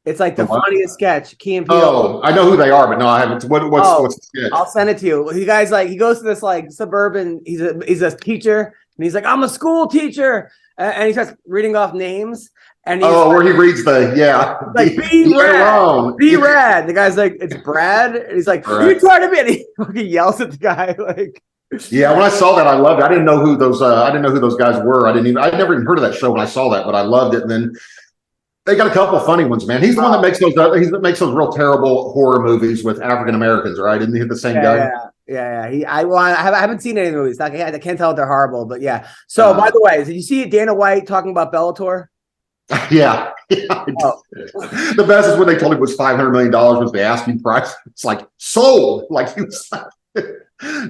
It's like the funniest sketch. Key and Peele. Oh, I know who they are, but no, I haven't. What's the sketch? I'll send it to you. You guys, he goes to this suburban. He's a teacher, and he's like, I'm a school teacher, and he starts reading off names. And he's where he reads be rad, be rad. The guy's like, it's Brad, and he's like, you trying to be? And he fucking yells at the guy like. Yeah, when I saw that, I loved it. I didn't know who those guys were. I'd never even heard of that show when I saw that, but I loved it. And then they got a couple of funny ones, man. He's the one that makes those real terrible horror movies with African Americans, right? Isn't he the same guy? Yeah. I haven't seen any of the movies. I can't tell if they're horrible, but yeah. So by the way, did you see Dana White talking about Bellator? Yeah. The best is when they told him it was $500 million was the asking price. It's like sold. Like he was like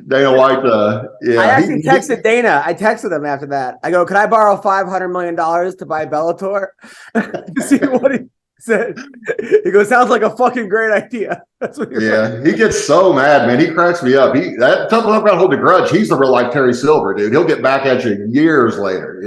Dana White. I actually texted Dana. I texted him after that. I go, "Can I borrow $500 million to buy Bellator?" See what he said. He goes, "Sounds like a fucking great idea." That's what you're saying. He gets so mad, man. He cracks me up. Talking about holding a grudge. He's the real life Terry Silver, dude. He'll get back at you years later.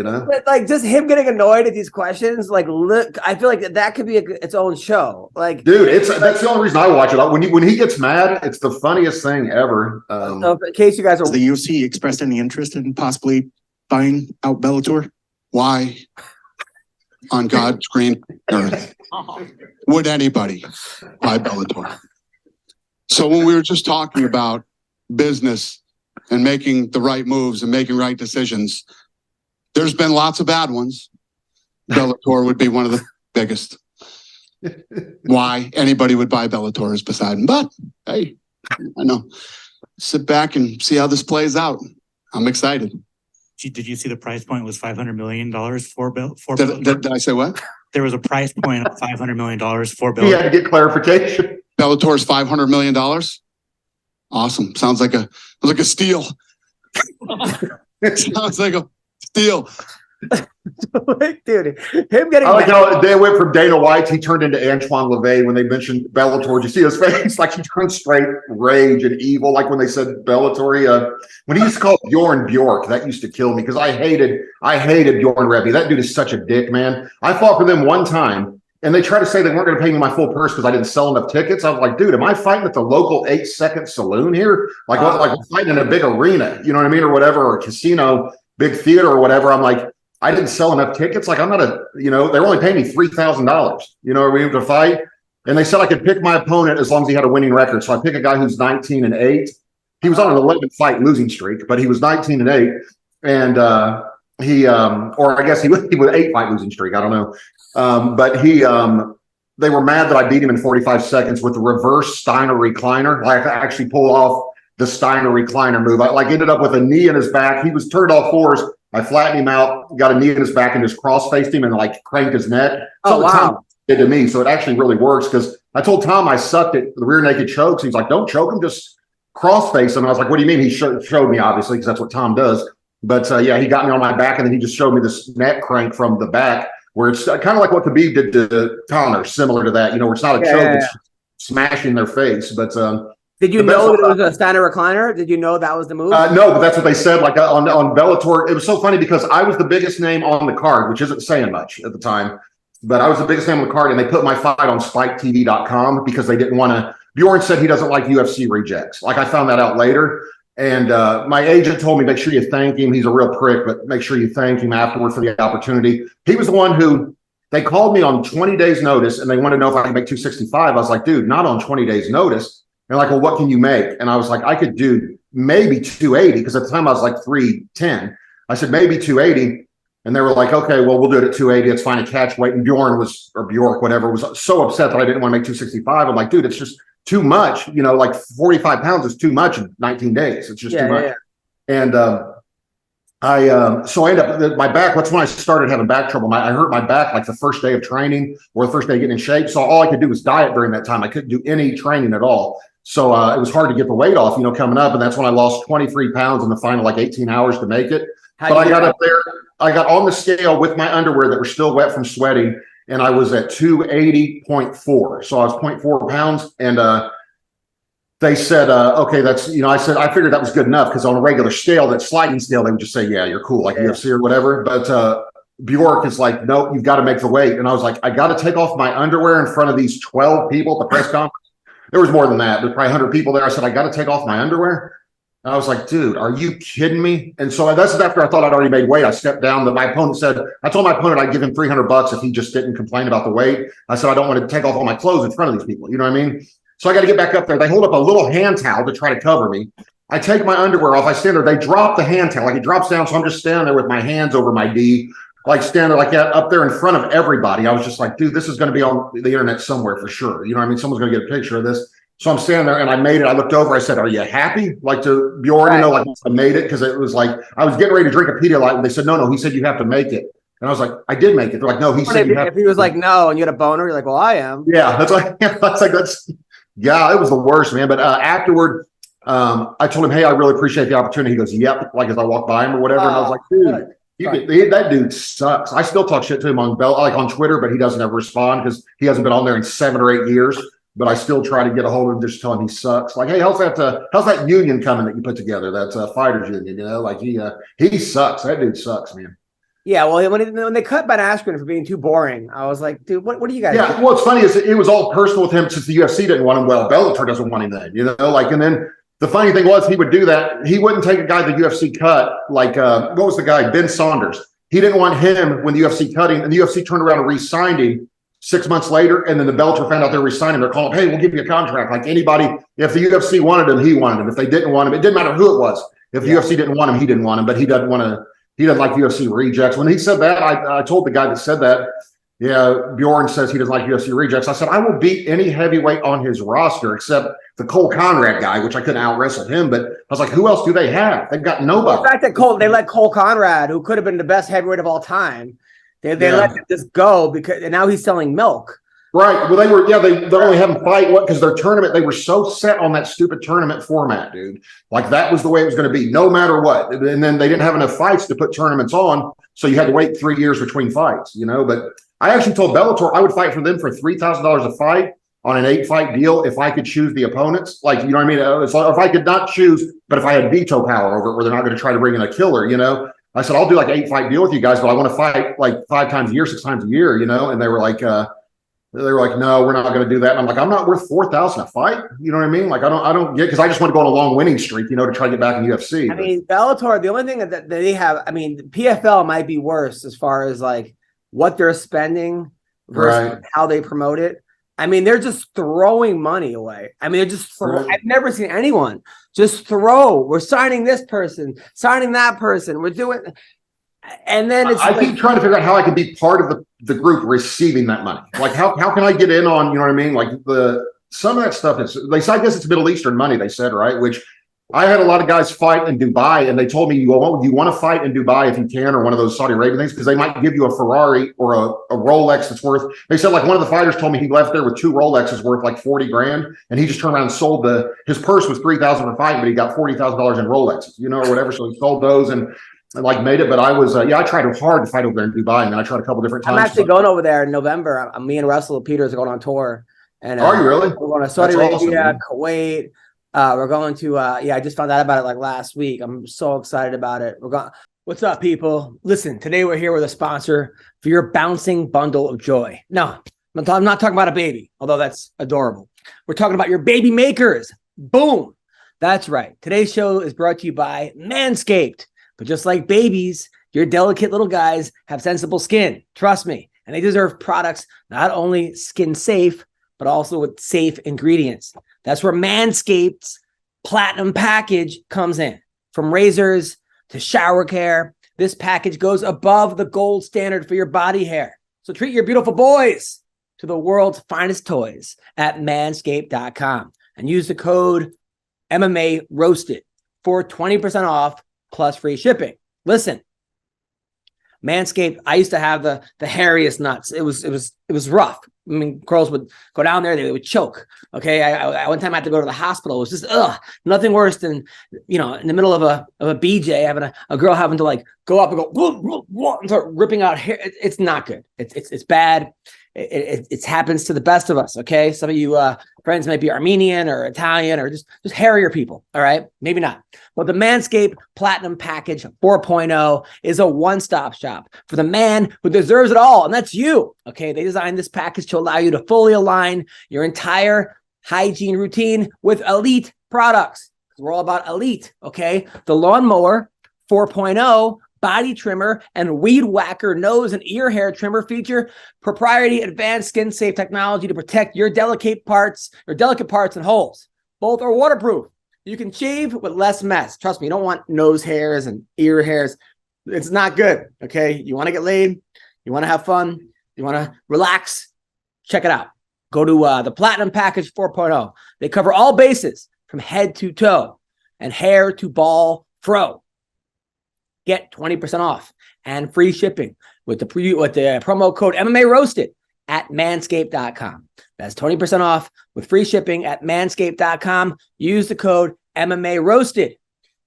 But just him getting annoyed at these questions. Look, I feel like that could be its own show. Dude, that's the only reason I watch it. When he gets mad, it's the funniest thing ever. So in case you guys are, Has the UFC expressed any interest in possibly buying out Bellator? Why, on God's green earth, would anybody buy Bellator? So when we were just talking about business and making the right moves and making right decisions, there's been lots of bad ones. Bellator would be one of the biggest. Why anybody would buy Bellator is beside him. But hey, I know. Sit back and see how this plays out. I'm excited. Did you see the price point was $500 million for Did I say what? There was a price point of $500 million for Bellator. He had to get clarification. Bellator's $500 million. Awesome. Sounds like a steal. Sounds like a steal. Dude, him getting. I like how they went from Dana White. He turned into Antoine LaVey when they mentioned Bellator. Did you see his face? Like he turned straight rage and evil. Like when they said Bellator. When he used to call Bjorn Bjork, that used to kill me because I hated Bjorn Rebbe. That dude is such a dick, man. I fought for them one time. And they tried to say they weren't going to pay me my full purse because I didn't sell enough tickets. I was like, dude, am I fighting at the local 8-second saloon here? Like we're fighting in a big arena, you know what I mean? Or whatever, or a casino, big theater or whatever. I'm like, I didn't sell enough tickets. Like I'm not they're only paying me $3,000, you know what I mean, to fight. And they said I could pick my opponent as long as he had a winning record. So I pick a guy who's 19-8. He was on an 11-fight losing streak, but he was 19-8. And or I guess he was 8-fight losing streak. I don't know. But they were mad that I beat him in 45 seconds with the reverse Steiner recliner. Like I actually pulled off the Steiner recliner move. I ended up with a knee in his back. He was turned off fours. I flattened him out, got a knee in his back and just cross-faced him and cranked his neck. Oh, wow. Tom did to me. So it actually really works because I told Tom I sucked at the rear naked chokes. He's like, don't choke him, just cross-face him. And I was like, what do you mean? He showed me, obviously, because that's what Tom does. But he got me on my back and then he just showed me this neck crank from the back, where it's kind of like what Khabib did to Conor, similar to that, where it's not a choke, it's smashing their face. But did you know that it was a Steiner recliner? Did you know that was the move? No, but that's what they said. Like on Bellator, it was so funny because I was the biggest name on the card, which isn't saying much at the time, but I was the biggest name on the card, and they put my fight on SpikeTV.com because they didn't want to. Bjorn said he doesn't like UFC rejects. Like I found that out later. And my agent told me, make sure you thank him. He's a real prick, but make sure you thank him afterward for the opportunity. He was the one who they called me on 20 days notice and they wanted to know if I could make 265. I was like, dude, not on 20 days notice. They're like, well, what can you make? And I was like, I could do maybe 280 because at the time I was like 310. I said, maybe 280. And they were like, okay, well, we'll do it at 280. It's fine. A catch weight. And Bjork, whatever, was so upset that I didn't want to make 265. I'm like, dude, it's just too much. You know, like 45 pounds is too much in 19 days. It's just too much. Yeah. And so I ended up, my back, that's when I started having back trouble. I hurt my back like the first day of training or the first day of getting in shape. So all I could do was diet during that time. I couldn't do any training at all. So it was hard to get the weight off, you know, coming up. And that's when I lost 23 pounds in the final like 18 hours to make it. But I got up there, I got on the scale with my underwear that were still wet from sweating, and I was at 280.4. So I was 0.4 pounds. And they said, okay, that's, you know, I said, I figured that was good enough because on a regular scale, that sliding scale, they would just say, yeah, you're cool, like UFC or whatever. But Bjork is like, nope, you've got to make the weight. And I was like, I got to take off my underwear in front of these 12 people at the press conference. There was more than that. There's probably 100 people there. I said, I got to take off my underwear. And I was like, dude, are you kidding me? And so that's after I thought I'd already made weight. I stepped down. My opponent said, I told my opponent I'd give him $300 if he just didn't complain about the weight. I said, I don't want to take off all my clothes in front of these people. You know what I mean? So I got to get back up there. They hold up a little hand towel to try to cover me. I take my underwear off. I stand there. They drop the hand towel. Like it drops down. So I'm just standing there with my hands over my D, like standing like that up there in front of everybody. I was just like, dude, this is going to be on the internet somewhere for sure. You know what I mean? Someone's going to get a picture of this. So I'm standing there and I made it. I looked over. I said, are you happy? Like to Bjorn, you know, like I made it because it was like I was getting ready to drink a Pedialyte and they said, no, he said you have to make it. And I was like, I did make it. They're like, no, he said you have if he was like, no, and you had a boner, you're like, well, I am. Yeah, that's like, yeah, it was the worst, man. But afterward, I told him, hey, I really appreciate the opportunity. He goes, yep, like as I walked by him or whatever. And I was like, dude, that dude sucks. I still talk shit to him on Twitter, but he doesn't ever respond because he hasn't been on there in 7 or 8 years. But I still try to get a hold of him, just tell him he sucks. Like, hey, how's that union coming that you put together? That's a fighters union, you know? Like he sucks. That dude sucks, man. Yeah, well, when they cut Ben Askren for being too boring, I was like, dude, what do you guys? Yeah, what's funny is it was all personal with him since the UFC didn't want him. Well, Bellator doesn't want him then, you know? Like, and then the funny thing was he would do that. He wouldn't take a guy the UFC cut. Like, what was the guy? Ben Saunders. He didn't want him when the UFC cut him, and the UFC turned around and re-signed him 6 months later, and then the Bellator found out they were re-signing him. They're calling, hey, we'll give you a contract. Like anybody, if the UFC wanted him, he wanted him. If they didn't want him, it didn't matter who it was. If the UFC didn't want him, he didn't want him. But he doesn't want to. He doesn't like UFC rejects. When he said that, I told the guy that said that, yeah, Bjorn says he doesn't like UFC rejects. I said, I will beat any heavyweight on his roster except the Cole Conrad guy, which I couldn't out wrestle him. But I was like, who else do they have? They've got nobody. The fact that they let Cole Conrad, who could have been the best heavyweight of all time, they let him just go because and now he's selling milk. Right. Well, they only have him fight because their tournament, they were so set on that stupid tournament format, dude. Like that was the way it was going to be, no matter what. And then they didn't have enough fights to put tournaments on. So you had to wait 3 years between fights, you know. But I actually told Bellator I would fight for them for $3,000 a fight on an 8-fight deal if I could choose the opponents. Like, you know what I mean? It's like if I could not choose, but if I had veto power over it where they're not going to try to bring in a killer, you know. I said, I'll do like an 8-fight deal with you guys, but I want to fight like 5 times a year, 6 times a year, you know. And they were like, no, we're not going to do that. And I'm like, I'm not worth $4,000 a fight. You know what I mean? Like, I don't get, because I just want to go on a long winning streak, you know, to try to get back in UFC. I mean, Bellator, the only thing that they have, I mean, PFL might be worse as far as like what they're spending versus how they promote it. I mean, they're just throwing money away. I mean, they're just I've never seen anyone just throw. We're signing this person, signing that person. We're doing. And then it's I keep trying to figure out how I can be part of the group receiving that money. Like how can I get in on, you know what I mean? Like some of that stuff is I guess it's Middle Eastern money, they said, right? Which I had a lot of guys fight in Dubai and they told me, you want to fight in Dubai if you can, or one of those Saudi Arabian things, because they might give you a Ferrari or a Rolex that's worth, they said like one of the fighters told me he left there with 2 Rolexes worth like 40 grand. And he just turned around and sold his purse was $3,000 for fighting, but he got $40,000 in Rolexes, you know, or whatever. So he sold those and like made it, but I was I tried hard to fight over there in Dubai, and I tried a couple different times. I'm actually going over there in November. Me and Russell Peters are going on tour. And are you really? We're going to Saudi Arabia, Kuwait. We're going to I just found out about it like last week. I'm so excited about it. We're going. What's up, people? Listen, today we're here with a sponsor for your bouncing bundle of joy. No, I'm not talking about a baby, although that's adorable. We're talking about your baby makers. Boom. That's right. Today's show is brought to you by MANSCAPED. But just like babies, your delicate little guys have sensible skin. Trust me. And they deserve products not only skin safe, but also with safe ingredients. That's where Manscaped's Platinum Package comes in. From razors to shower care This package goes above the gold standard for your body hair. So treat your beautiful boys to the world's finest toys at manscaped.com and use the code MMA Roasted for 20% off plus free shipping. Listen, Manscaped, I used to have the hairiest nuts. It was rough. I mean, girls would go down there, they would choke. Okay. I one time I had to go to the hospital. It was just nothing worse than, you know, in the middle of a BJ, having a girl having to like go up and go whoa, and start ripping out hair. It's not good. It's bad. It happens to the best of us. Okay. Some of you friends might be Armenian or Italian or just hairier people. All right. Maybe not. But the Manscaped Platinum Package 4.0 is a one-stop shop for the man who deserves it all. And that's you. Okay. They designed this package to allow you to fully align your entire hygiene routine with elite products. We're all about elite. Okay. The Lawnmower 4.0 body trimmer and weed whacker nose and ear hair trimmer feature proprietary advanced skin safe technology to protect your delicate parts and holes. Both are waterproof. You can shave with less mess. Trust me, you don't want nose hairs and ear hairs. It's not good. Okay. You want to get laid. You want to have fun. You want to relax. Check it out. Go to the Platinum Package 4.0. They cover all bases from head to toe and hair to ball fro. Get 20% off and free shipping with the promo code MMA Roasted at manscaped.com. That's 20% off with free shipping at manscaped.com. Use the code MMA Roasted.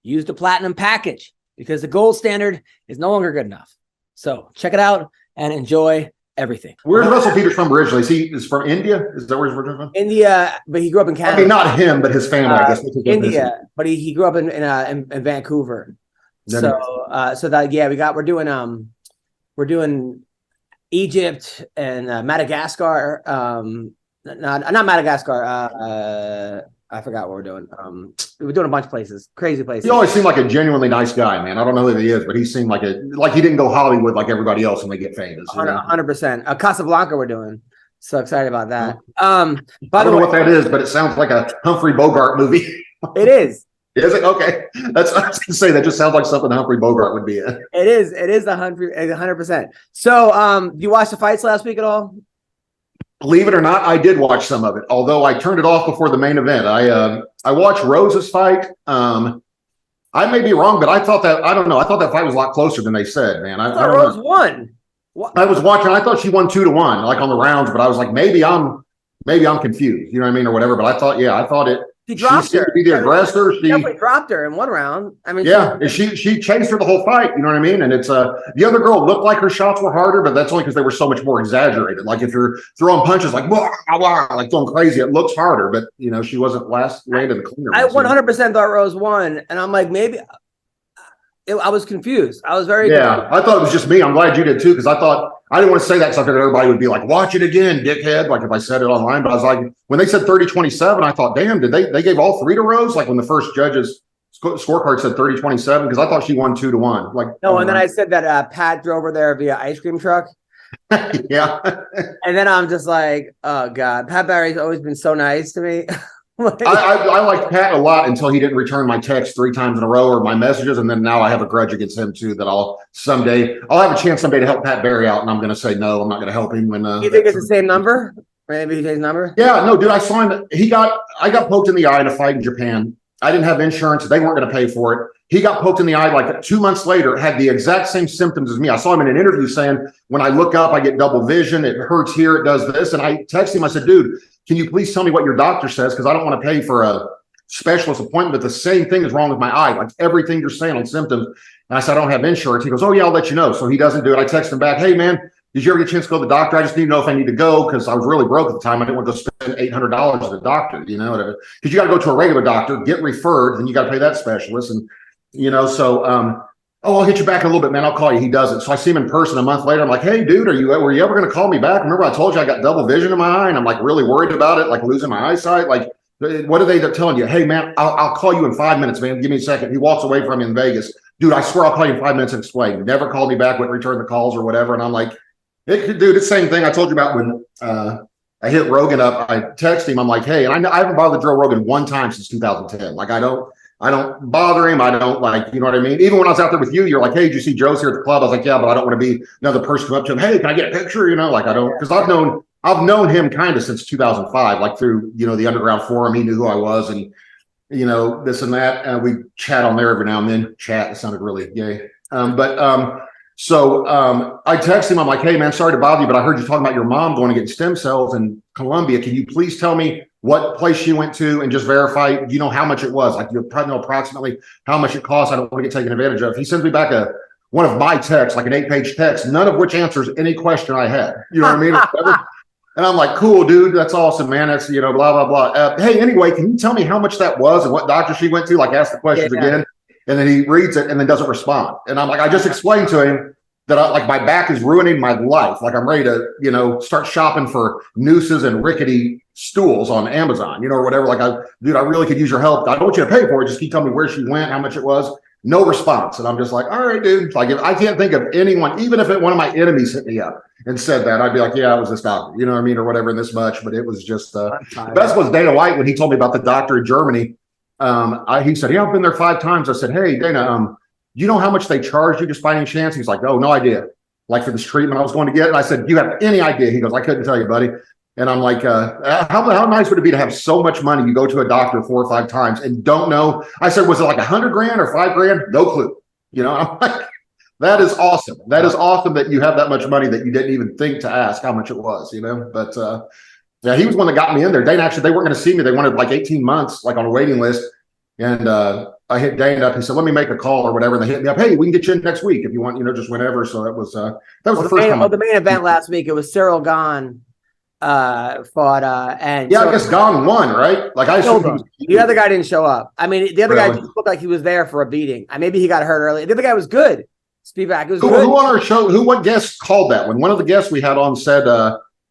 Use the Platinum Package because the gold standard is no longer good enough. So check it out and enjoy everything. Where's Russell Peters from originally? Is from India? Is that where he's originally from? India, but he grew up in Canada. I mean, not him, but his family, I guess. India, but he grew up in Vancouver. We're doing Egypt and Madagascar. Not Madagascar. I forgot what we're doing. We're doing a bunch of places, crazy places. He always seemed like a genuinely nice guy, man. I don't know who he is, but he seemed like he didn't go Hollywood like everybody else when they get famous. 100%. Casablanca, we're doing. So excited about that. I don't know what that is, but it sounds like a Humphrey Bogart movie. It is. Is it? Okay. I was going to say that just sounds like something Humphrey Bogart would be in. It is 100%. So, you watched the fights last week at all? Believe it or not, I did watch some of it, although I turned it off before the main event. I watched Rose's fight. I may be wrong, but I thought that fight was a lot closer than they said, man. I thought Rose won. I was watching, I thought she won 2-1, like on the rounds, but I was like, maybe I'm confused, you know what I mean, or whatever. But I thought it. He dropped her. To be the aggressor. She definitely dropped her in one round. I mean, she chased her the whole fight. You know what I mean? And it's the other girl looked like her shots were harder, but that's only because they were so much more exaggerated. Like if you're throwing punches like blah, blah, like going crazy, it looks harder. But you know, she wasn't landed the cleaner. I 100% thought Rose won, and I'm like, maybe. I was confused. I was very confused. I thought it was just me. I'm glad you did too, because I thought I didn't want to say that because I figured everybody would be like, watch it again, dickhead. Like if I said it online, but I was like, when they said 30-27, I thought, damn, did they gave all three to Rose? Like when the first judges scorecard said 30-27, because I thought she won 2-1. Like no, and then I said that Pat drove her there via ice cream truck. Yeah. And then I'm just like, oh God, Pat Barry's always been so nice to me. I liked Pat a lot until he didn't return my text 3 times in a row or my messages, and then now I have a grudge against him too. That I'll have a chance someday to help Pat Barry out, and I'm going to say no, I'm not going to help him. When you think it's the same number? Maybe his number? Yeah, no, dude. I saw him. I got poked in the eye in a fight in Japan. I didn't have insurance. They weren't going to pay for it. He got poked in the eye like 2 months later, had the exact same symptoms as me. I saw him in an interview saying, when I look up, I get double vision. It hurts here. It does this. And I texted him. I said, dude, can you please tell me what your doctor says? Because I don't want to pay for a specialist appointment, but the same thing is wrong with my eye. Like everything you're saying on symptoms. And I said, I don't have insurance. He goes, oh, yeah, I'll let you know. So he doesn't do it. I text him back, hey, man, did you ever get a chance to go to the doctor? I just need to know if I need to go because I was really broke at the time. I didn't want to spend $800 at the doctor, you know, whatever. Because you got to go to a regular doctor, get referred, then you got to pay that specialist. And, you know, so, I'll hit you back in a little bit, man. I'll call you. He doesn't. So I see him in person a month later. I'm like, hey, dude, were you ever going to call me back? Remember I told you I got double vision in my eye and I'm like really worried about it, like losing my eyesight. Like, what are they telling you? Hey, man, I'll call you in 5 minutes, man. Give me a second. He walks away from me in Vegas. Dude, I swear I'll call you in 5 minutes and explain. Never called me back, wouldn't return the calls or whatever. And I'm like, dude, it's the same thing I told you about when I hit Rogan up. I text him. I'm like, hey, and I haven't bothered Joe Rogan one time since 2010. Like, I don't bother him. I don't like, you know what I mean? Even when I was out there with you, you're like, hey, did you see Joe's here at the club? I was like, yeah, but I don't want to be another person come up to him. Hey, can I get a picture? You know, like I don't, because I've known him kind of since 2005, like through, you know, the underground forum. He knew who I was and, you know, this and that. We chat on there every now and then. Chat, it sounded really gay. So I text him. I'm like, hey, man, sorry to bother you, but I heard you talking about your mom going to get stem cells in Colombia. Can you please tell me what place she went to and just verify, do you know how much it was? Like, you probably know approximately how much it costs. I don't want to get taken advantage of. He sends me back one of my texts, like an 8-page text, none of which answers any question I had. You know what I mean? And I'm like, cool, dude. That's awesome, man. That's, you know, blah, blah, blah. Hey, anyway, can you tell me how much that was and what doctor she went to? Like, ask the questions again. And then he reads it and then doesn't respond. And I'm like, I just explained to him that like my back is ruining my life. Like I'm ready to, you know, start shopping for nooses and rickety stools on Amazon, you know, or whatever. Like, dude, I really could use your help. I don't want you to pay for it. Just keep telling me where she went, how much it was. No response. And I'm just like, all right, dude. Like, if I can't think of anyone, even if one of my enemies hit me up and said that, I'd be like, yeah, it was this doctor, you know what I mean? Or whatever, this much. But it was just, best was Dana White when he told me about the doctor in Germany. He said, yeah, I've been there 5 times. I said, hey, Dana, you know how much they charge you just by any chance? He's like, oh, no idea. Like for this treatment I was going to get. And I said, do you have any idea? He goes, I couldn't tell you, buddy. And I'm like, how nice would it be to have so much money? You go to a doctor 4 or 5 times and don't know. I said, was it like $100,000 or $5,000? No clue. You know, I'm like, that is awesome. That is awesome that you have that much money that you didn't even think to ask how much it was, you know? But yeah, he was one that got me in there. They weren't going to see me. They wanted like 18 months, like on a waiting list. And I hit Dane up. He said, let me make a call or whatever. And they hit me up. Hey, we can get you in next week if you want, you know, just whenever. So that was the first time. The main event last week, it was Cyril Gahn fought and yeah, I guess Gahn won, right? Like I assumed the other guy didn't show up. I mean, the other guy just looked like he was there for a beating. Maybe he got hurt early. The other guy was good. Speedback. It was good. Who on our show? What guest called that? When one of the guests we had on said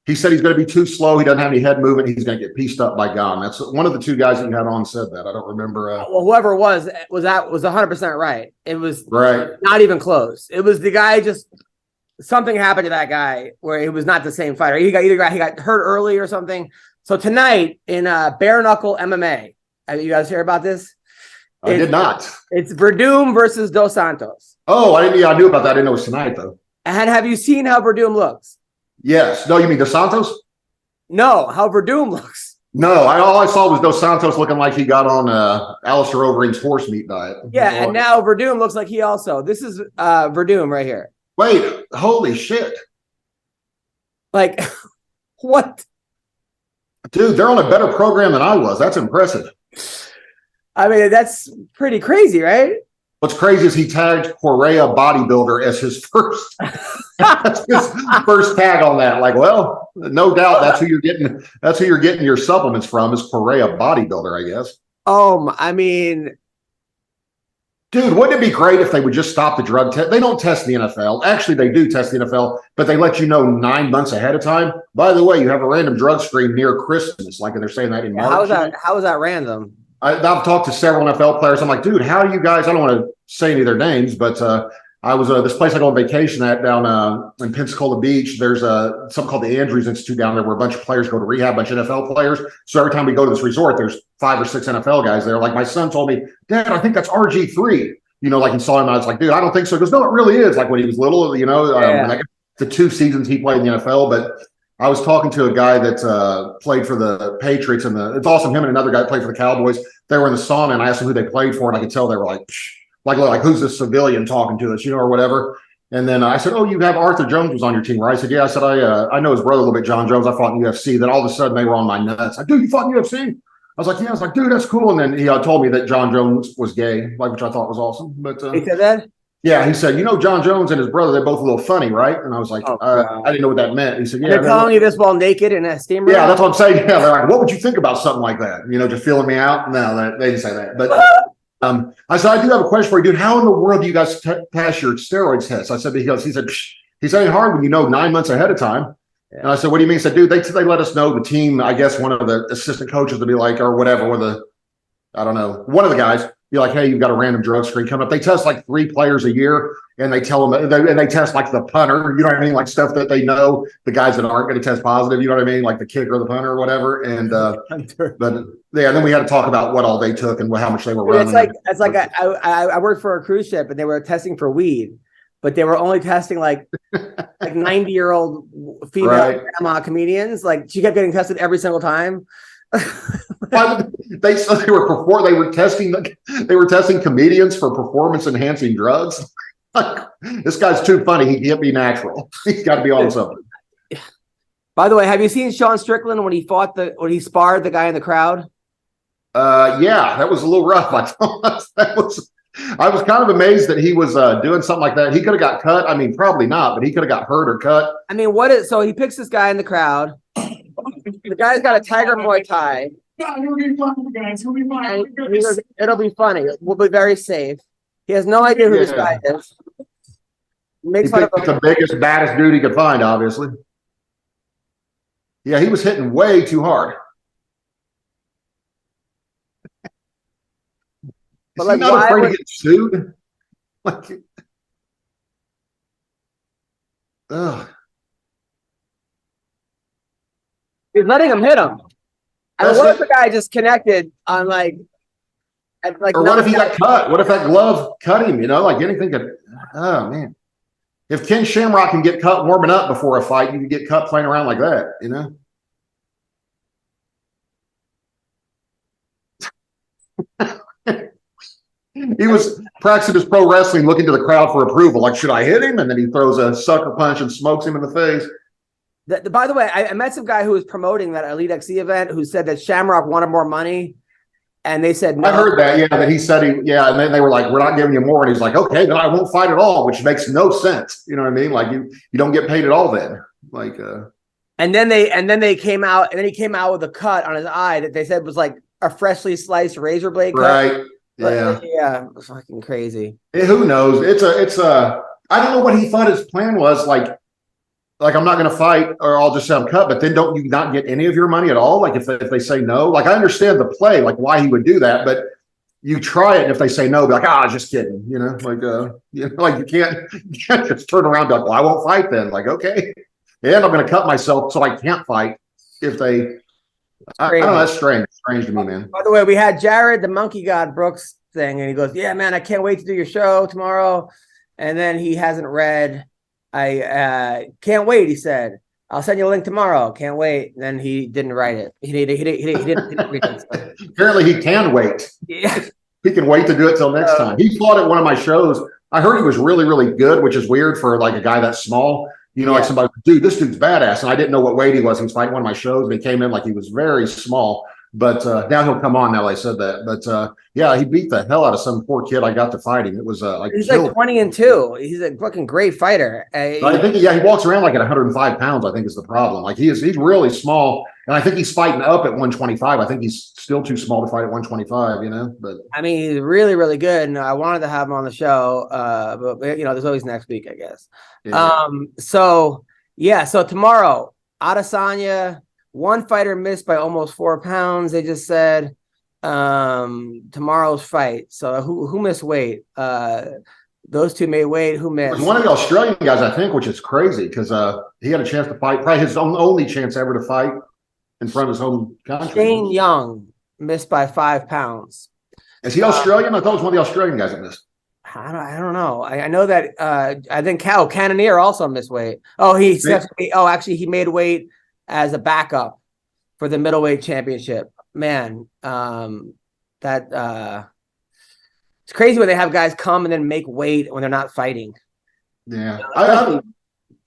he said he's going to be too slow. He doesn't have any head movement. He's going to get pieced up by Gahn. That's one of the 2 guys that you had on said that. I don't remember. Well, whoever it was 100% right. It was right. Not even close. It was the guy just something happened to that guy where he was not the same fighter. He got hurt early or something. So tonight in bare knuckle MMA, you guys hear about this? I did not. It's Verdum versus Dos Santos. Oh, I knew about that. I didn't know it was tonight though. And have you seen how Verdum looks? Yes. No, you mean Dos Santos? No, how Verdum looks. No, all I saw was Dos Santos looking like he got on Alistair Overeem's horse meat diet. Yeah, and now Verdum looks like he also. This is Verdum right here. Wait, holy shit. Like, what? Dude, they're on a better program than I was. That's impressive. I mean, that's pretty crazy, right? What's crazy is he tagged Correa Bodybuilder as his first tag on that. Like, well, no doubt that's who you're getting your supplements from is Correa Bodybuilder, I guess. I mean, dude, wouldn't it be great if they would just stop the drug test? They don't test the NFL. Actually, they do test the NFL, but they let you know 9 months ahead of time. By the way, you have a random drug screen near Christmas. Like, and they're saying that in March. How is that random? I've talked to several NFL players. I'm like, dude, how do you guys? I don't want to say any of their names, but I was this place I go on vacation at down in Pensacola Beach. There's something called the Andrews Institute down there where a bunch of players go to rehab, a bunch of NFL players. So every time we go to this resort, there's 5 or 6 NFL guys there. Like my son told me, Dad, I think that's RG3. You know, like he saw him. I was like, dude, I don't think so. He goes, no, it really is. Like when he was little, you know, the 2 seasons he played in the NFL, but. I was talking to a guy that played for the Patriots it's awesome. Him and another guy played for the Cowboys. They were in the sauna and I asked them who they played for. And I could tell they were like, who's this civilian talking to us, you know, or whatever. And then I said, oh, you have Arthur Jones was on your team, right? I said, yeah. I said, I know his brother a little bit, John Jones. I fought in UFC. Then all of a sudden they were on my nuts. Like, dude, you fought in UFC? I was like, yeah. I was like, dude, that's cool. And then he told me that John Jones was gay, like, which I thought was awesome. But he said that? Yeah, he said, you know, John Jones and his brother, they're both a little funny, right? And I was like, I didn't know what that meant. He said, yeah. They're calling you this while naked in a steam room? Yeah, that's what I'm saying. Yeah, they're like, what would you think about something like that? You know, just feeling me out? No, they didn't say that. But I said, I do have a question for you, dude. How in the world do you guys pass your steroids test? I said, because he said, it's hard when you know 9 months ahead of time. Yeah. And I said, what do you mean? He said, dude, they let us know the team, I guess one of the assistant coaches would be like, or whatever, one of the guys be like, hey, you've got a random drug screen coming up. They test like 3 players a year. and they tell them, and they test like the punter, you know what I mean? Like stuff that they know, the guys that aren't going to test positive, you know what I mean? Like the kicker or the punter or whatever. And, but yeah, then we had to talk about what all they took and how much they were running. It's like I worked for a cruise ship and they were testing for weed, but they were only testing like 90-year-old female grandma comedians. Like she kept getting tested every single time. They said they were testing comedians for performance enhancing drugs. This guy's too funny. He can't be natural. He's got to be on something. By the way, have you seen Sean Strickland when he sparred the guy in the crowd? Yeah, that was a little rough. I was kind of amazed that he was doing something like that. He could have got cut. I mean, probably not, but he could have got hurt or cut. I mean, so he picks this guy in the crowd. The guy's got a Tiger Muay Thai. It'll be fun, guys. It'll be funny. We'll be very safe. He has no idea who this guy is. Makes fun of the biggest, baddest dude he could find, obviously. Yeah, he was hitting way too hard. Is he not afraid to get sued? Like, he's letting him hit him. I mean, what if the guy just connected on or what if he got cut? What if that glove cut him? You know, like anything could. Oh man, if Ken Shamrock can get cut warming up before a fight, you can get cut playing around like that. You know. He was practicing his pro wrestling, looking to the crowd for approval. Like, should I hit him? And then he throws a sucker punch and smokes him in the face. By the way, I met some guy who was promoting that Elite XC event who said that Shamrock wanted more money. And they said no. I heard that, yeah, that he said and then they were like, we're not giving you more. And he's like, okay, then I won't fight at all, which makes no sense. You know what I mean? Like you don't get paid at all then. Like and then they came out, and then he came out with a cut on his eye that they said was like a freshly sliced razor blade cut. Right. Yeah. It was fucking crazy. Who knows? It's I don't know what he thought his plan was. Like I'm not going to fight, or I'll just say I'm cut. But then don't you not get any of your money at all? Like if they say no, like I understand the play, like why he would do that, but you try it, and if they say no, be like, just kidding, you know, like like you can't just turn around and be like, well, I won't fight then. Like okay, and I'm going to cut myself so I can't fight if they. I don't know. That's strange to me, man. By the way, we had Jared, the Monkey God Brooks thing, and he goes, "Yeah, man, I can't wait to do your show tomorrow." And then he hasn't read. I can't wait. He said, "I'll send you a link tomorrow. Can't wait." And then he didn't write it. He didn't read it. So. Apparently, he can wait. Yeah, he can wait to do it till next time. He fought at one of my shows. I heard he was really, really good, which is weird for like a guy that small. You know, like somebody, dude, this dude's badass. And I didn't know what weight he was. He was fighting one of my shows, and he came in like he was very small. But now he'll come on now I said that. But yeah, he beat the hell out of some poor kid I got to fight him. It was like he's like 20-2. He's a fucking great fighter. I think he walks around like at 105 pounds, I think is the problem. Like he's really small. And I think he's fighting up at 125. I think he's still too small to fight at 125, you know. But I mean, he's really, really good. And I wanted to have him on the show. But you know, there's always next week, I guess. Yeah. So tomorrow, Adesanya, one fighter missed by almost 4 pounds. They just said tomorrow's fight. So who missed weight? Those two made weight. Who missed? It was one of the Australian guys, I think, which is crazy because he had a chance to fight, probably his only chance ever to fight in front of his home country. Shane Young missed by 5 pounds. Is he Australian? I thought it was one of the Australian guys that missed. I don't know. I know that I think Cannonier also missed weight. Oh, actually he made weight as a backup for the middleweight championship. Man, it's crazy when they have guys come and then make weight when they're not fighting. Yeah. I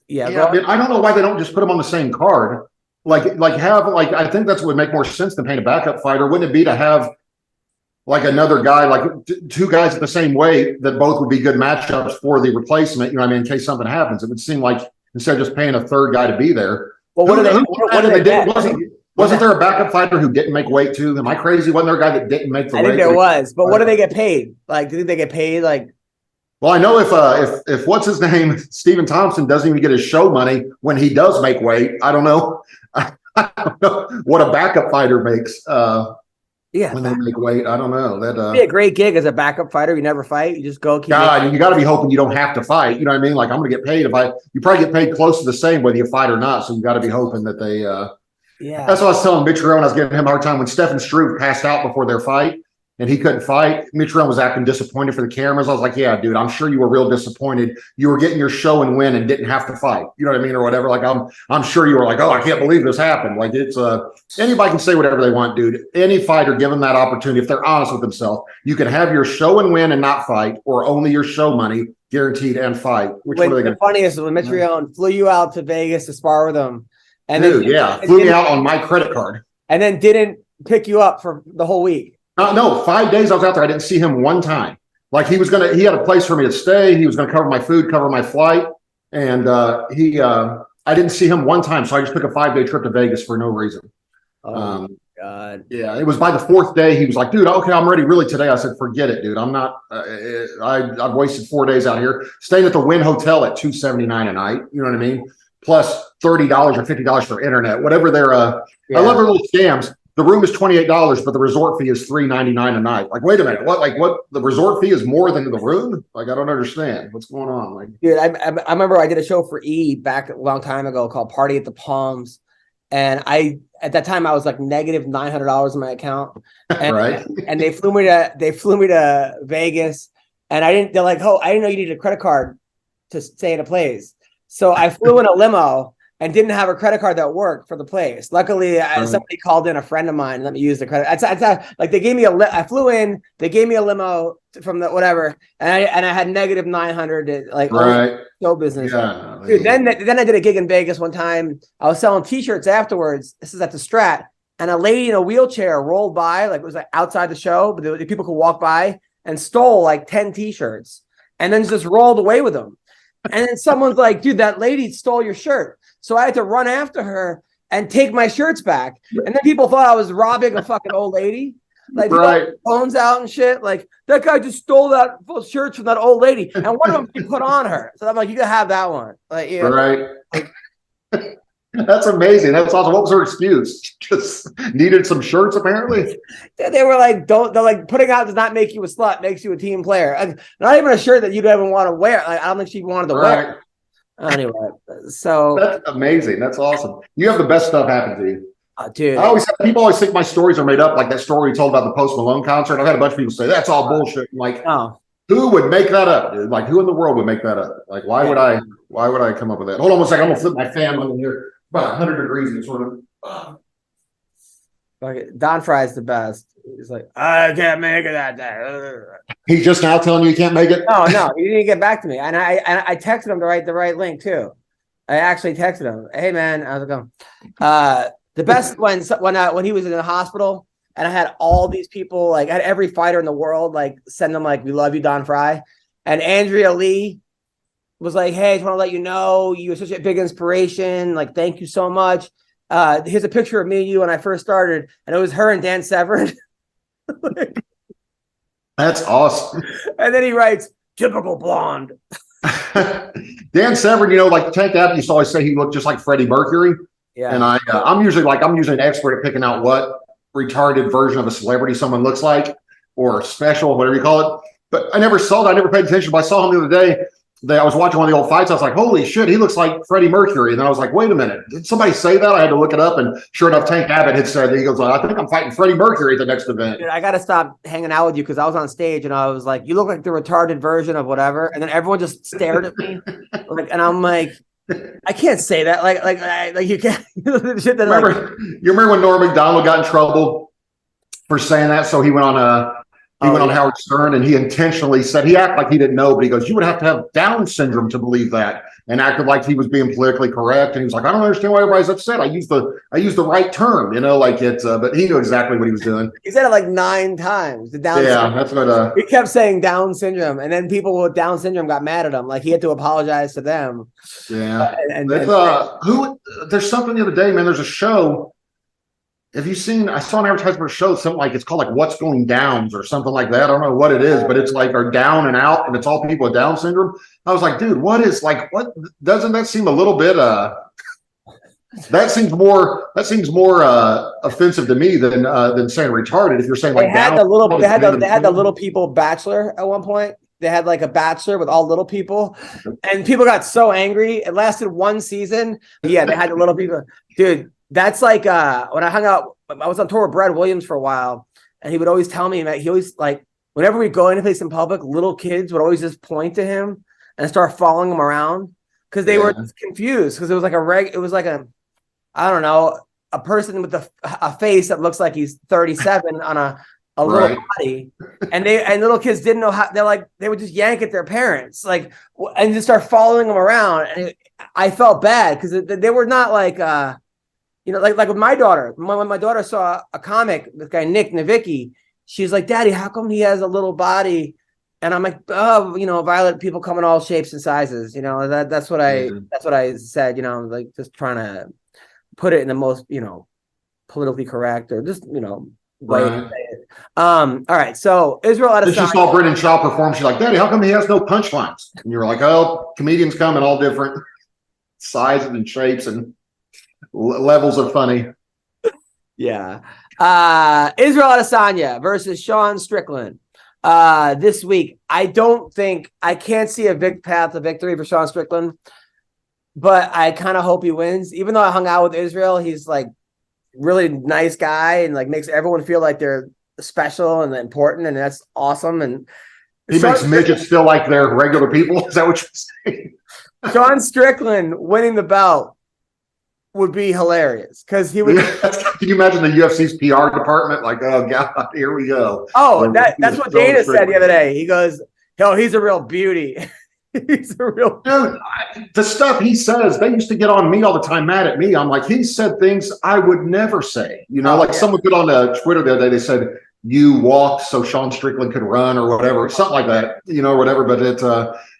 don't know why they don't just put them on the same card. I think that's what would make more sense than paying a backup fighter. Wouldn't it be to have like another guy, like two guys at the same weight that both would be good matchups for the replacement, you know what I mean, in case something happens? It would seem like instead of just paying a third guy to be there. Well, what do they get? Wasn't there a backup fighter who didn't make weight too? Am I crazy? Wasn't there a guy that didn't make the weight? I think there was, but what do they get paid? Like, do they get paid? Like, well, I know if what's his name, Stephen Thompson doesn't even get his show money when he does make weight. I don't know. I don't know what a backup fighter makes. Yeah. when they make weight. I don't know. It'd be a great gig as a backup fighter. You never fight. You just go. God, you got to be hoping you don't have to fight. You know what I mean? Like I'm going to get paid you probably get paid close to the same whether you fight or not. So you got to be hoping that they. Yeah. That's what I was telling Mitch Rowan. I was giving him a hard time when Stefan Struve passed out before their fight and he couldn't fight. Mitch Rowan was acting disappointed for the cameras. I was like, yeah, dude, I'm sure you were real disappointed. You were getting your show and win and didn't have to fight. You know what I mean? Or whatever. Like I'm sure you were like, oh, I can't believe this happened. Like it's anybody can say whatever they want, dude. Any fighter, give them that opportunity. If they're honest with themselves, you can have your show and win and not fight, or only your show money guaranteed and fight. Which one are they going to? The funniest is when Mitch Rowan flew you out to Vegas to spar with him. And dude, flew me out on my credit card. And then didn't pick you up for the whole week. No, 5 days I was out there. I didn't see him one time. Like he had a place for me to stay. He was going to cover my food, cover my flight. And I didn't see him one time. So I just took a 5-day trip to Vegas for no reason. Oh, God. Yeah, it was by the 4th day. He was like, dude, okay, I'm ready really today. I said, forget it, dude. I'm not, I've wasted 4 days out here staying at the Wynn Hotel at $279 a night. You know what I mean? Plus $30 or $50 for internet, whatever they're, I love their little scams. The room is $28, but the resort fee is $399 a night. Like, wait a minute, what? The resort fee is more than the room? Like, I don't understand what's going on. Like, dude, I remember I did a show for E back a long time ago called Party at the Palms, and at that time I was like negative $900 in my account, and, right? And they flew me to Vegas, and they're like, oh, I didn't know you needed a credit card to stay at a place, so I flew in a limo. And didn't have a credit card that worked for the place. Luckily, somebody called in, a friend of mine, and let me use the credit. Like they gave me I flew in, they gave me a limo from the whatever, and I had negative 900 like show business. Yeah, dude, then I did a gig in Vegas one time. I was selling T-shirts afterwards. This is at the Strat, and a lady in a wheelchair rolled by, like it was like outside the show, but the people could walk by and stole like 10 T-shirts, and then just rolled away with them. And then someone's like, dude, that lady stole your shirt. So I had to run after her and take my shirts back. And then people thought I was robbing a fucking old lady. Like, phones out and shit. Like, that guy just stole that shirts from that old lady. And one of them he put on her. So I'm like, you can have that one. Like, yeah. Right. That's amazing. That's awesome. What was her excuse? Just needed some shirts, apparently. They were like, they're like, putting out does not make you a slut, makes you a team player. Not even a shirt that you'd even want to wear. Like, I don't think she wanted to wear. Anyway, so that's amazing. That's awesome. You have the best stuff happen to you. Dude, people always think my stories are made up, like that story you told about the Post Malone concert. I've had a bunch of people say that's all bullshit. I'm like, who would make that up, dude? Like, who in the world would make that up? Like, why would I come up with that? Hold on one second. I'm gonna flip my fan on here. About 100 degrees and sort of. Don Fry's the best. He's like, I can't make it that day. He's just now telling you can't make it? No, he didn't get back to me. And I texted him to write the right link too. I actually texted him, hey man, how's it going? The best when he was in the hospital and I had all these people, like I had every fighter in the world, like send them like, we love you, Don Fry. And Andrea Lee was like, hey, I just want to let you know you were such a big inspiration. Like, thank you so much. Here's a picture of me and you when I first started. And it was her and Dan Severn. That's awesome. And then he writes, typical blonde. Dan Severn, like Tank Abbott used to always say he looked just like Freddie Mercury. Yeah. And I'm usually an expert at picking out what retarded version of a celebrity someone looks like, or special, whatever you call it. But I never saw that. I never paid attention. But I saw him the other day. I was watching one of the old fights. I was like, holy shit, he looks like Freddie Mercury. And then I was like, wait a minute. Did somebody say that? I had to look it up. And sure enough, Tank Abbott had said that. He goes, I think I'm fighting Freddie Mercury at the next event. Dude, I got to stop hanging out with you because I was on stage and I was like, you look like the retarded version of whatever. And then everyone just stared at me. And I'm like, I can't say that. Like you can't. Shit that you remember when Norm Macdonald got in trouble for saying that? So he went on on Howard Stern and he intentionally said, he acted like he didn't know, but he goes, you would have to have Down syndrome to believe that, and acted like he was being politically correct. And he was like, I don't understand why everybody's upset. I used the right term, like it's, but he knew exactly what he was doing. He said it like 9 times. The Down syndrome. That's what, he kept saying Down syndrome. And then people with Down syndrome got mad at him. Like he had to apologize to them. Yeah. There's something the other day, man, there's a show. Have you seen, I saw an advertisement for a show, something like, it's called like What's Going Downs or something like that. I don't know what it is, but it's like, are down and out, and it's all people with Down syndrome. I was like, dude, what doesn't that seem a little bit, That seems more offensive to me than saying retarded. If you're saying like They had the little people bachelor at one point. They had like a bachelor with all little people, and people got so angry. It lasted one season. Yeah, they had the little people. Dude, that's like when I hung out, I was on tour with Brad Williams for a while, and he would always tell me that he always like whenever we go into place in public, little kids would always just point to him and start following him around because they were confused because it was like I don't know, a person with a face that looks like he's 37 on a little body, and little kids didn't know how. They would just yank at their parents, like, and just start following them around. And I felt bad because they were not like, like with my daughter. When my daughter saw a comic, this guy Nick Novicki, she's like, "Daddy, how come he has a little body?" And I'm like, "Oh, Violet, people come in all shapes and sizes." That's what I said. Like just trying to put it in the most, politically correct or just, way to say it. All right. So Israel Adesanya. Then she saw Brendan Shaw perform. She's like, "Daddy, how come he has no punchlines?" And you were like, "Oh, comedians come in all different sizes and shapes and levels of funny." Yeah. Israel Adesanya versus Sean Strickland. This week, I can't see a big path to victory for Sean Strickland. But I kind of hope he wins. Even though I hung out with Israel, he's like really nice guy and like makes everyone feel like they're special and important, and that's awesome. And he makes midgets feel like they're regular people. Is that what you're saying? Sean Strickland winning the belt would be hilarious because he would. Can you imagine the UFC's PR department? Like, oh God, here we go. Oh, that's what Dana said the other day. He goes, "Yo, he's a real beauty." He's a real dude. The stuff he says, they used to get on me all the time, mad at me. I'm like, he said things I would never say. Someone put on Twitter the other day, they said, "You walked so Sean Strickland could run," or whatever, something like that, whatever. But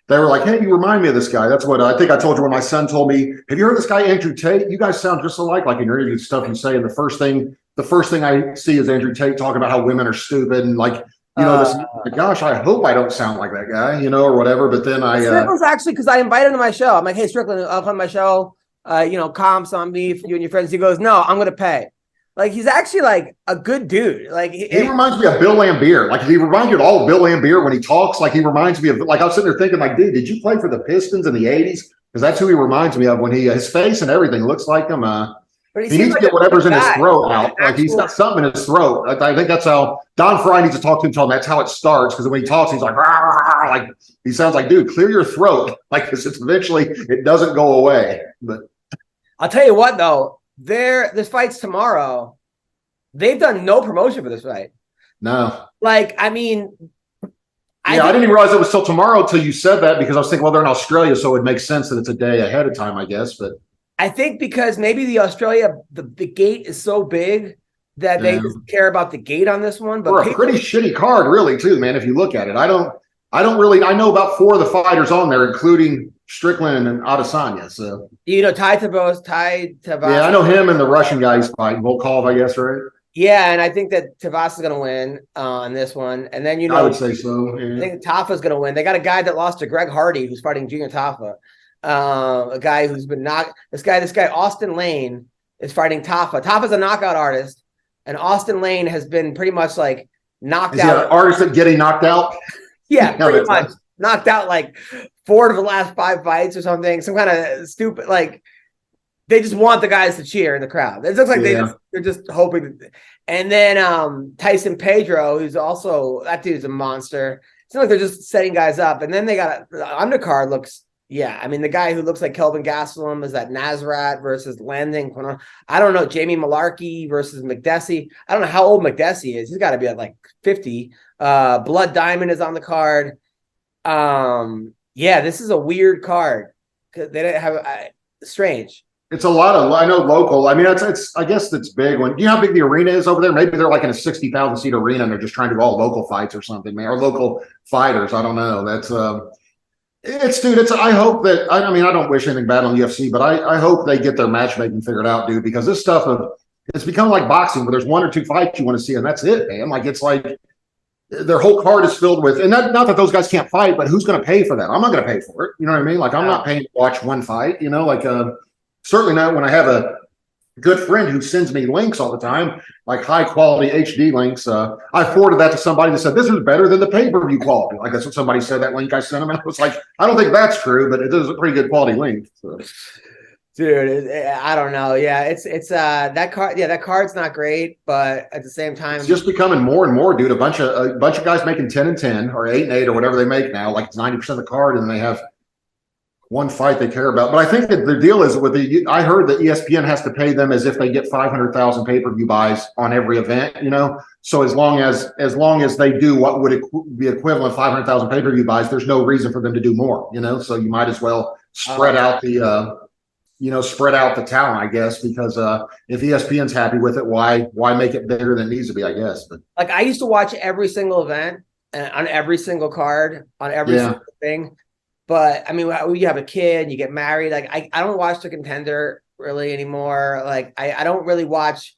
they were like, "Hey, you remind me of this guy." That's what I think I told you when my son told me, "Have you heard this guy, Andrew Tate? You guys sound just alike." Like in your interview stuff you say, and the first thing I see is Andrew Tate talking about how women are stupid and like, gosh, I hope I don't sound like that guy, or whatever. But then Strickland's actually, because I invited him to my show. I'm like, "Hey, Strickland, I'll come to my show. Comps on me for you and your friends." He goes, "No, I'm going to pay." Like, he's actually like a good dude. Like he reminds me of Bill Lambier. Like he reminds you of all of Bill Lambier when he talks. Like he reminds me of, like I was sitting there thinking, like, dude, did you play for the Pistons in the '80s? Because that's who he reminds me of when his face and everything looks like him. He needs to get whatever's in his throat out. Like he's got something in his throat. I think that's how Don Fry needs to talk to him. Tell him that's how it starts. Because when he talks, he's like, rah, rah, rah, like he sounds like, dude, clear your throat. Like because it's eventually it doesn't go away. But I'll tell you what, though, this fight's tomorrow. They've done no promotion for this fight. No. Like, I mean, I didn't even realize it was till tomorrow until you said that because I was thinking, well, they're in Australia, so it makes sense that it's a day ahead of time, I guess. But I think because maybe the Australia, the gate is so big that they just care about the gate on this one. But we're a pretty shitty card, really, too, man. If you look at it, I know about 4 of the fighters on there, including Strickland and Adesanya. So Tai Tabos. Yeah, I know him and the Russian guy he's fighting, Volkov, I guess, right? Yeah, and I think that Tavas is going to win on this one. And then I would say so. Yeah. I think Tafa's going to win. They got a guy that lost to Greg Hardy, who's fighting Junior Tafa. A guy who's been knocked. This guy Austin Lane is fighting Tafa. Tafa's a knockout artist, and Austin Lane has been pretty much like knocked out. Is he an artist at getting knocked out? Yeah, pretty much knocked out like 4 of the last 5 fights or something. Some kind of stupid like. They just want the guys to cheer in the crowd. It looks like they're just hoping. And then Tyson Pedro, who's also that dude's a monster. It's not like they're just setting guys up. And then they got the undercard looks. Yeah, I mean, the guy who looks like Kelvin Gastelum is that Nazrat versus Landing. I don't know, Jamie Malarkey versus McDessie. I don't know how old McDessie is. He's got to be at like 50. Blood Diamond is on the card. Yeah, this is a weird card. They didn't have strange. It's a lot of, I know, local. I mean, it's I guess it's big. Do you know how big the arena is over there? Maybe they're like in a 60,000 seat arena and they're just trying to do all local fights or something, man, or local fighters. I don't know. That's I hope that, I mean, I don't wish anything bad on the UFC, but I hope they get their matchmaking figured out, dude, because this stuff it's become like boxing where there's 1 or 2 fights you want to see and that's it, man. Like, it's like their whole card is filled with, and not that those guys can't fight, but who's going to pay for that? I'm not going to pay for it. You know what I mean? Like, I'm not paying to watch one fight, like, certainly not when I have good friend who sends me links all the time, like high quality HD links. I forwarded that to somebody that said, this is better than the pay-per-view quality. Like that's what somebody said, that link I sent them. And I was like, I don't think that's true, but it is a pretty good quality link. So. Dude, I don't know. Yeah, it's that card. Yeah, that card's not great, but at the same time, it's just becoming more and more, dude. A bunch of guys making 10 and 10 or 8 and 8 or whatever they make now. Like it's 90% of the card, and they have one fight they care about. But I think that the deal is with I heard that ESPN has to pay them as if they get 500,000 pay-per-view buys on every event. So as long as they do what would be equivalent 500,000 pay-per-view buys, there's no reason for them to do more. So you might as well spread out the. Spread out the talent, I guess, because if ESPN's happy with it, why make it bigger than it needs to be, I guess. But like I used to watch every single event and on every single card, on every single thing. But I mean, when you have a kid, you get married, like I don't watch the Contender really anymore. Like I don't really watch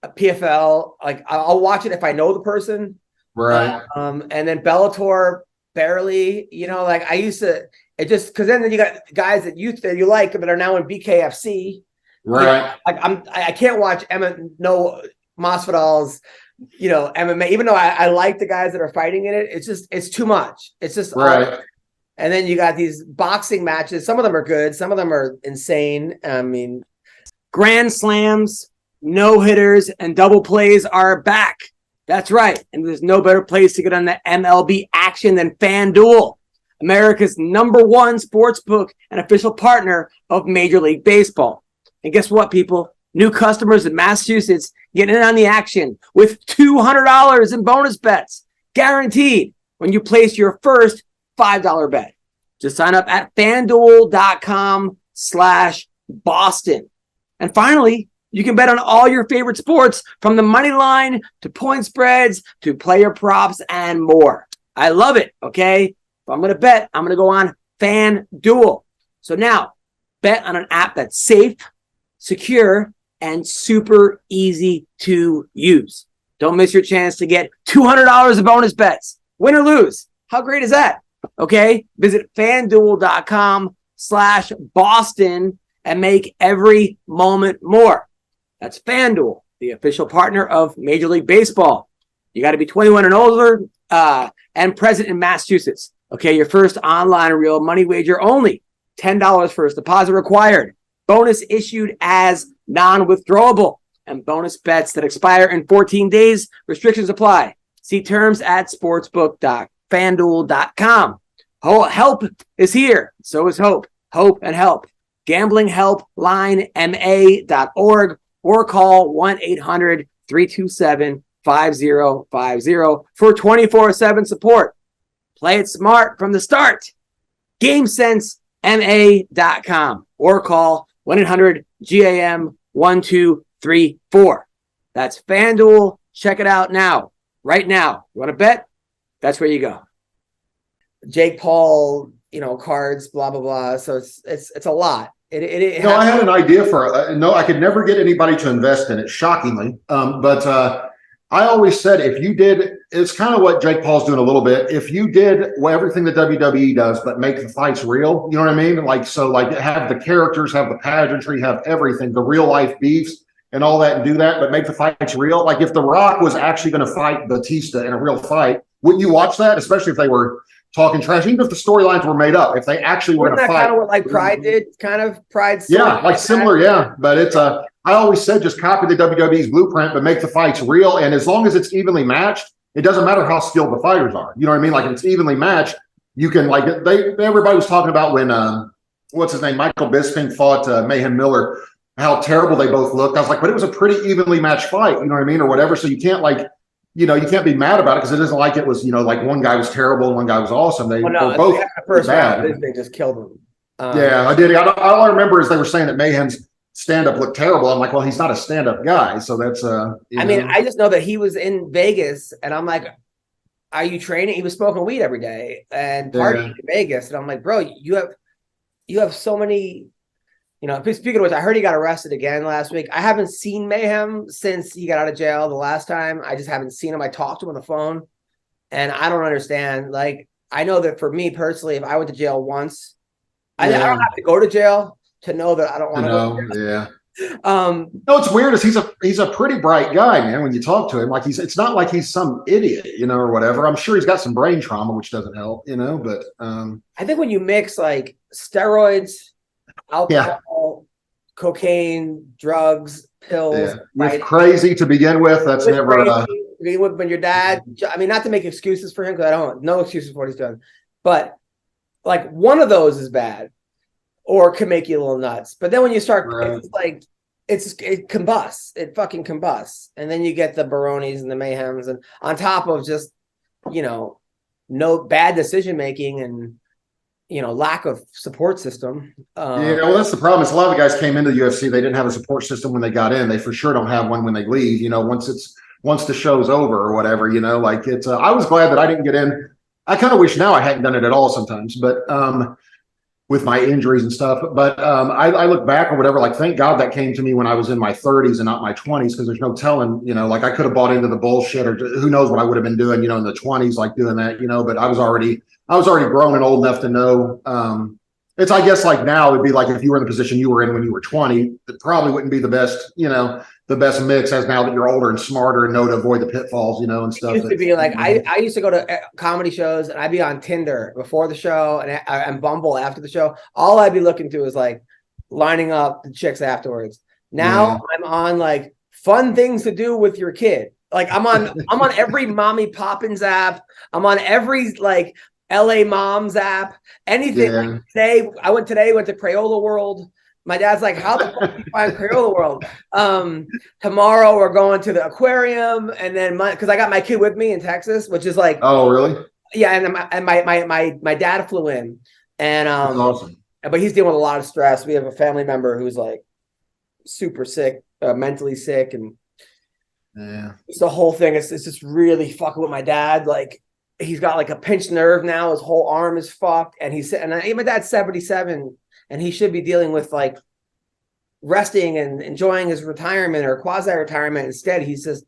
a PFL. Like I'll watch it if I know the person. Right. And then Bellator barely, like I used to. It just because then you got guys that you like that are now in BKFC, right? I can't watch Masvidal's, MMA. Even though I like the guys that are fighting in it, it's too much. It's just right. And then you got these boxing matches. Some of them are good. Some of them are insane. I mean, grand slams, no hitters, and double plays are back. That's right. And there's no better place to get on the MLB action than FanDuel, America's #1 sports book and official partner of Major League Baseball. And guess what, people? New customers in Massachusetts get in on the action with $200 in bonus bets, guaranteed when you place your first $5 bet. Just sign up at FanDuel.com/Boston. And finally, you can bet on all your favorite sports, from the money line to point spreads to player props and more. I love it, okay? If I'm going to bet, I'm going to go on FanDuel. So now, bet on an app that's safe, secure, and super easy to use. Don't miss your chance to get $200 of bonus bets. Win or lose. How great is that? Okay? Visit FanDuel.com/Boston and make every moment more. That's FanDuel, the official partner of Major League Baseball. You got to be 21 and older and present in Massachusetts. Okay, your first online real money wager only. $10 first deposit required. Bonus issued as non-withdrawable. And bonus bets that expire in 14 days. Restrictions apply. See terms at sportsbook.fanduel.com. Help is here. So is hope. Hope and help. GamblingHelpLineMA.org or call 1-800-327-5050 for 24/7 support. Play it smart from the start. GameSenseMA.com or call 1-800-GAM-1234. That's FanDuel. Check it out now. Right now. You want to bet? That's where you go. Jake Paul, cards, blah, blah, blah. So it's a lot. I had an idea for I could never get anybody to invest in it, shockingly. But I always said it's kind of what Jake Paul's doing a little bit. If you did everything the WWE does, but make the fights real, you know what I mean? Have the characters, have the pageantry, have everything, the real life beefs and all that, and do that, but make the fights real. Like if The Rock was actually going to fight Batista in a real fight, wouldn't you watch that? Especially if they were talking trash, even if the storylines were made up, if they actually were going to fight. Kind of what Pride did, kind of Pride. Yeah, similar, yeah. But it's I always said just copy the WWE's blueprint, but make the fights real. And as long as it's evenly matched, it doesn't matter how skilled the fighters are. You know what I mean? Like if it's evenly matched, you can everybody was talking about when what's his name, Michael Bisping fought Mayhem Miller, how terrible they both looked. I was like, but it was a pretty evenly matched fight, you know what I mean, or whatever. So you can't you can't be mad about it because it isn't like it was, like one guy was terrible and one guy was awesome. They were both the first bad. Round, they just killed him. Yeah, I did. All I remember is they were saying that Mayhem's stand-up looked terrible. I'm like, well, he's not a stand-up guy, so that's I just know that he was in Vegas, and I'm like, are you training? He was smoking weed every day and partying in Vegas, and I'm like, bro, you have so many. Speaking of which, I heard he got arrested again last week. I haven't seen Mayhem since he got out of jail the last time. I just haven't seen him. I talked to him on the phone, and I don't understand. Like, I know that for me personally, if I went to jail once, I don't have to go to jail to know that I don't want to go to jail. Yeah. No, what's weird is he's a pretty bright guy, man. When you talk to him, like it's not like he's some idiot, or whatever. I'm sure he's got some brain trauma, which doesn't help, but I think when you mix like steroids, alcohol, cocaine, drugs, pills, it's crazy to begin with. That's never when your dad, I mean, not to make excuses for him, because no excuses for what he's done, but like one of those is bad or can make you a little nuts. But then when you start, it's like, it combusts, it fucking combusts. And then you get the Baronis and the Mayhems, and on top of just, no bad decision-making and, lack of support system. Well, that's the problem. Is a lot of the guys came into the UFC, they didn't have a support system when they got in. They for sure don't have one when they leave, once the show's over or whatever, like it's, I was glad that I didn't get in. I kind of wish now I hadn't done it at all sometimes, but, with my injuries and stuff. But, I look back or whatever, like, thank God that came to me when I was in my 30s and not my 20s, because there's no telling, like I could have bought into the bullshit, or who knows what I would have been doing, in the 20s, like doing that, but I was already grown and old enough to know, it's, I guess, like now it'd be like if you were in the position you were in when you were 20, it probably wouldn't be the best, the best mix, as now that you're older and smarter and know to avoid the pitfalls, and stuff. It used to be like, I used to go to comedy shows and I'd be on Tinder before the show and Bumble after the show. All I'd be looking to is like lining up the chicks afterwards. Now I'm on like fun things to do with your kid. Like I'm on every Mommy Poppins app. I'm on every like LA Moms app, anything. Like I went to Crayola World. My dad's like, how the fuck do you find Crayola World? Tomorrow we're going to the aquarium, and then because I got my kid with me in Texas, which is like, oh really? Yeah, and my dad flew in, and that's awesome. But he's dealing with a lot of stress. We have a family member who's like super sick, mentally sick, and it's the whole thing. It's just really fucking with my dad. Like, he's got like a pinched nerve now. His whole arm is fucked. And my dad's 77, and he should be dealing with like resting and enjoying his retirement or quasi-retirement. Instead, he's just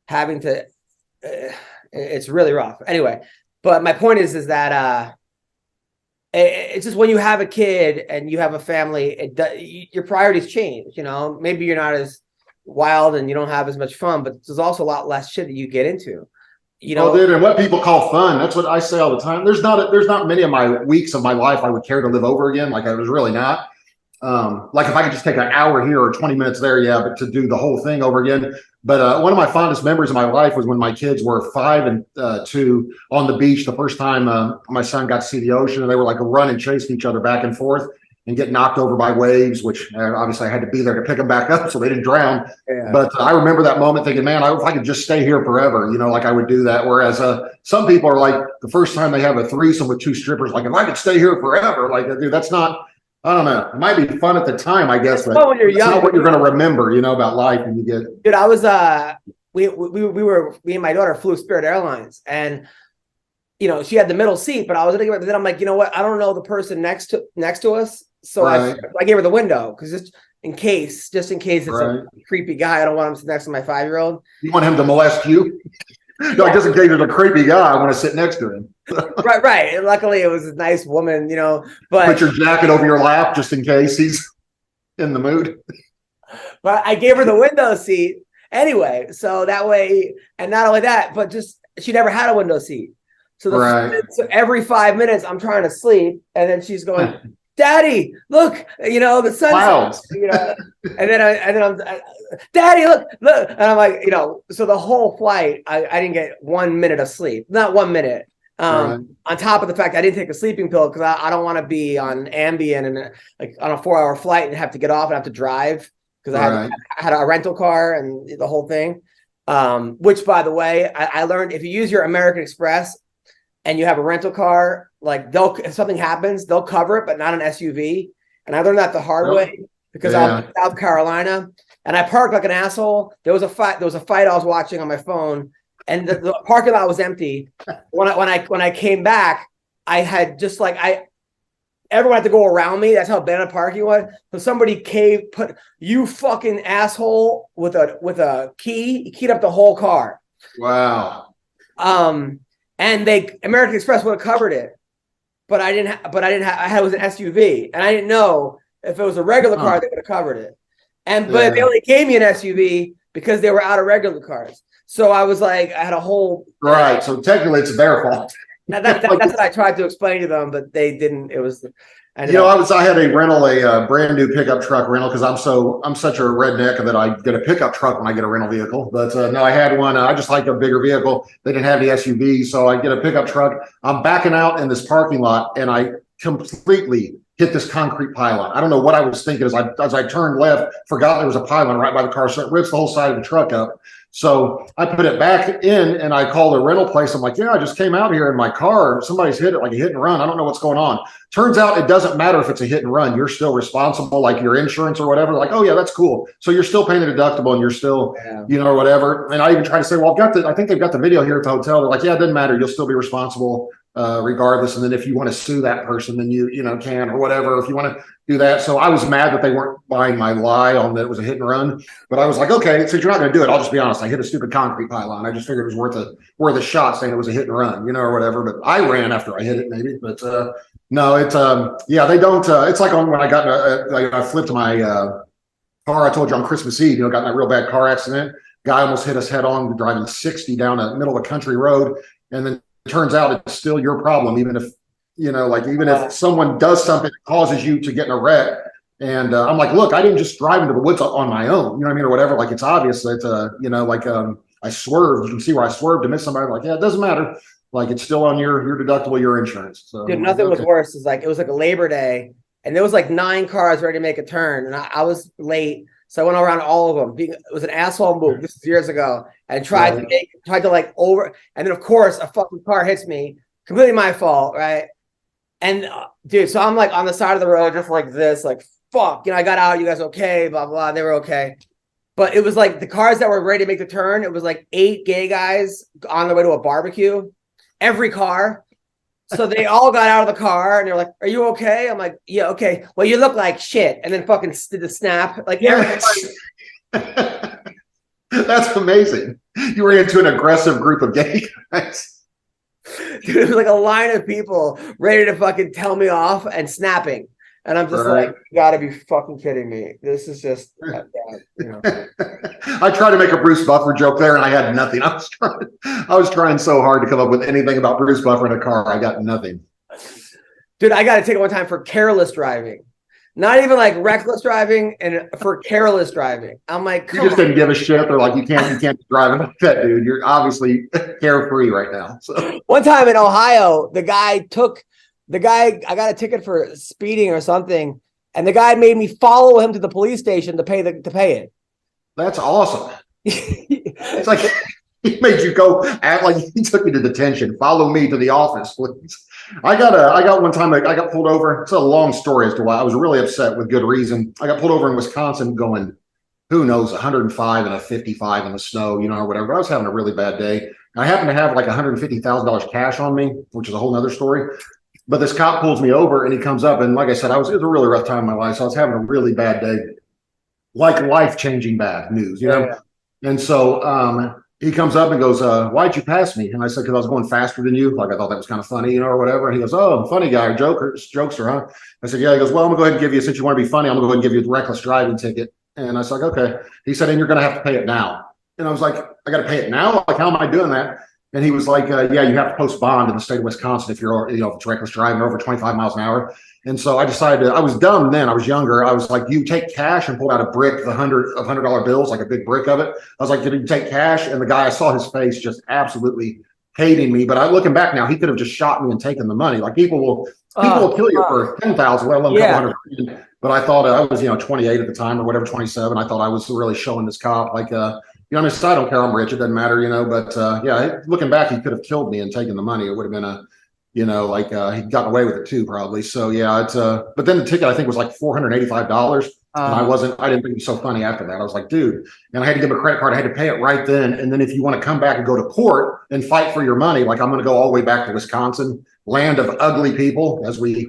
having to, it's really rough. Anyway, but my point is that it's just when you have a kid and you have a family, your priorities change, maybe you're not as wild and you don't have as much fun, but there's also a lot less shit that you get into. Well, dude, and what people call fun, that's what I say all the time. There's not many of my weeks of my life I would care to live over again. Like, I was really not. Like, if I could just take an hour here or 20 minutes there, but to do the whole thing over again. But one of my fondest memories of my life was when my kids were 5 and 2 on the beach the first time my son got to see the ocean, and they were like running, chasing each other back and forth and get knocked over by waves, which obviously I had to be there to pick them back up so they didn't drown. Yeah. But I remember that moment thinking, man, if I could just stay here forever, like I would do that. Whereas some people are like, the first time they have a threesome with 2 strippers, like, if I could stay here forever, like, dude, that's not, I don't know. It might be fun at the time, I guess, but when you're young, not what you're going to remember, about life when you get. Dude, I was, me and my daughter flew Spirit Airlines, and she had the middle seat, but I was going to, then I'm like, you know what? I don't know the person next to us. So I gave her the window, because just in case it's a creepy guy. I don't want him to sit next to my 5-year-old. You want him to molest you? No, just in case there's a creepy guy, I want to sit next to him. right. And luckily it was a nice woman, but put your jacket over your lap just in case he's in the mood. But I gave her the window seat anyway. So that way, and not only that, but just, she never had a window seat. So so every 5 minutes I'm trying to sleep, and then she's going, Daddy, look, the sun's, and then I'm, Daddy, look, and I'm like, so the whole flight, I didn't get 1 minute of sleep, not 1 minute. On top of the fact I didn't take a sleeping pill, because I don't want to be on Ambien and like on a 4-hour flight and have to get off and have to drive, because I had a rental car and the whole thing. Which, by the way, I learned, if you use your American Express and you have a rental car, like, if something happens, they'll cover it, but not an SUV. And I learned that the hard way, because I was in South Carolina and I parked like an asshole. There was a fight I was watching on my phone, and the parking lot was empty. When I came back, I had just like, everyone had to go around me. That's how bad a parking was. So somebody put, you fucking asshole, with a key. He keyed up the whole car. Wow. And American Express would have covered it, but I didn't have. I had, it was an SUV, and I didn't know if it was a regular car, they would have covered it. But they only gave me an SUV because they were out of regular cars. So I was like, I had a whole Right. So technically, it's their fault. that's what I tried to explain to them, but they didn't. It was. I had a brand new pickup truck rental because I'm such a redneck that I get a pickup truck when I get a rental vehicle. But no, I had one. I just like a bigger vehicle. They didn't have the SUV, so I get a pickup truck. I'm backing out in this parking lot, and I completely hit this concrete pylon. I don't know what I was thinking as I turned left, forgot there was a pylon right by the car, so it rips the whole side of the truck up. So I put it back in and I called the rental place. I'm like, yeah, I just came out here in my car. Somebody's hit it like a hit and run. I don't know what's going on. Turns out it doesn't matter if it's a hit and run. You're still responsible, like your insurance or whatever. Like, oh yeah, that's cool. So you're still paying the deductible and you're still, or whatever. And I even try to say, well, I think they've got the video here at the hotel. They're like, yeah, it doesn't matter. You'll still be responsible regardless. And then if you want to sue that person, then you can or whatever, if you want to do that. So I was mad that they weren't buying my lie on that it was a hit and run. But I was like, okay, since you're not going to do it, I'll just be honest. I hit a stupid concrete pylon. I just figured it was worth a shot saying it was a hit and run, or whatever. But I ran after I hit it, maybe. But no, it's they don't. It's like when I got I flipped my car. I told you on Christmas Eve, got in that real bad car accident. Guy almost hit us head on driving 60 down the middle of a country road, and then it turns out it's still your problem, even if even if someone does something that causes you to get in a wreck. And I'm like, look, I didn't just drive into the woods on my own, you know what I mean, or whatever. Like, it's obvious that I swerved. You can see where I swerved to miss somebody. I'm like, yeah, it doesn't matter. Like, it's still on your deductible, your insurance. So dude, nothing was worse. It's like it was like a Labor Day, and there was like 9 cars ready to make a turn, and I was late. So I went around all of them. It was an asshole move. This is years ago, and tried to like over. And then of course a fucking car hits me. Completely my fault, right? And dude, so I'm like on the side of the road, just like this, like fuck. I got out. You guys okay? Blah blah. They were okay, but it was like the cars that were ready to make the turn. It was like 8 gay guys on their way to a barbecue. Every car. So they all got out of the car and they're like, "Are you okay?" I'm like, "Yeah, okay." Well, you look like shit, and then fucking did the snap. Like, yes. That's amazing. You were into an aggressive group of gay guys. Dude, it was like a line of people ready to fucking tell me off and snapping. And I'm just like, you gotta be fucking kidding me. This is just I tried to make a Bruce Buffer joke there and I had nothing. I was trying so hard to come up with anything about Bruce Buffer in a car. I got nothing. Dude, I gotta take it one time for careless driving. Not even like reckless driving, and for careless driving. I'm like, you just didn't give a shit. They're like, you can't be driving like that, dude. You're obviously carefree right now. So one time in Ohio, I got a ticket for speeding or something, and the guy made me follow him to the police station to pay it. That's awesome. It's like he made you go act like he took you to detention. Follow me to the office, please. I got one time I got pulled over. It's a long story as to why I was really upset with good reason. I got pulled over in Wisconsin going, who knows, 105 and a 55 in the snow, or whatever. I was having a really bad day. And I happened to have like $150,000 cash on me, which is a whole nother story. But this cop pulls me over and he comes up, and like I said, it was a really rough time in my life. So I was having a really bad day, like life-changing bad news, Yeah. And so he comes up and goes, why'd you pass me? And I said, because I was going faster than you. Like, I thought that was kind of funny, or whatever. And he goes, oh, funny guy, jokester, huh? I said, yeah. He goes, well, I'm gonna go ahead and give you, since you want to be funny, I'm gonna go ahead and give you a reckless driving ticket. And I was like, okay. He said, and you're gonna have to pay it now. And I was like, I gotta pay it now? Like, how am I doing that? And he was like, yeah, you have to post bond in the state of Wisconsin if you're, if it's reckless driving over 25 miles an hour. And so I decided I was dumb then. I was younger. I was like, you take cash, and pulled out a brick of $100 bills, like a big brick of it. I was like, did you take cash? And the guy, I saw his face just absolutely hating me. But looking back now, he could have just shot me and taken the money. Like, people will kill you for 10,000, let alone a couple hundred. But I thought I was, 28 at the time or whatever, 27. I thought I was really showing this cop like, I mean, I don't care. I'm rich. It doesn't matter, But looking back, he could have killed me and taken the money. It would have been he'd gotten away with it too, probably. So yeah, it's but then the ticket I think was like $485. And I didn't think it was so funny after that. I was like, dude, and I had to give him a credit card. I had to pay it right then. And then if you want to come back and go to court and fight for your money, like, I'm going to go all the way back to Wisconsin, land of ugly people, as we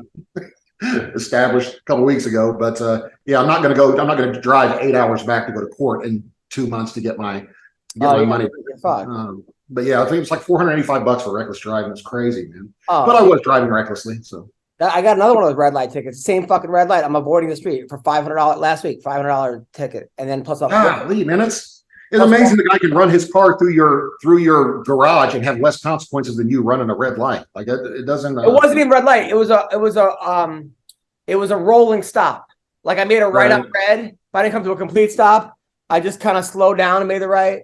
established a couple of weeks ago. But I'm not going to drive 8 hours back to go to court in 2 months to get my money. But yeah, I think it's like $485 for reckless driving. It's crazy, man. But I was driving recklessly, so. I got another one of those red light tickets. Same fucking red light. I'm avoiding the street for $500 last week. $500 ticket, and then plus Golly, man, it's amazing the guy can run his car through your garage and have less consequences than you running a red light. Like it doesn't. It wasn't even red light. It was a rolling stop. Like I made a right on red, but I didn't come to a complete stop. I just kind of slowed down and made the right.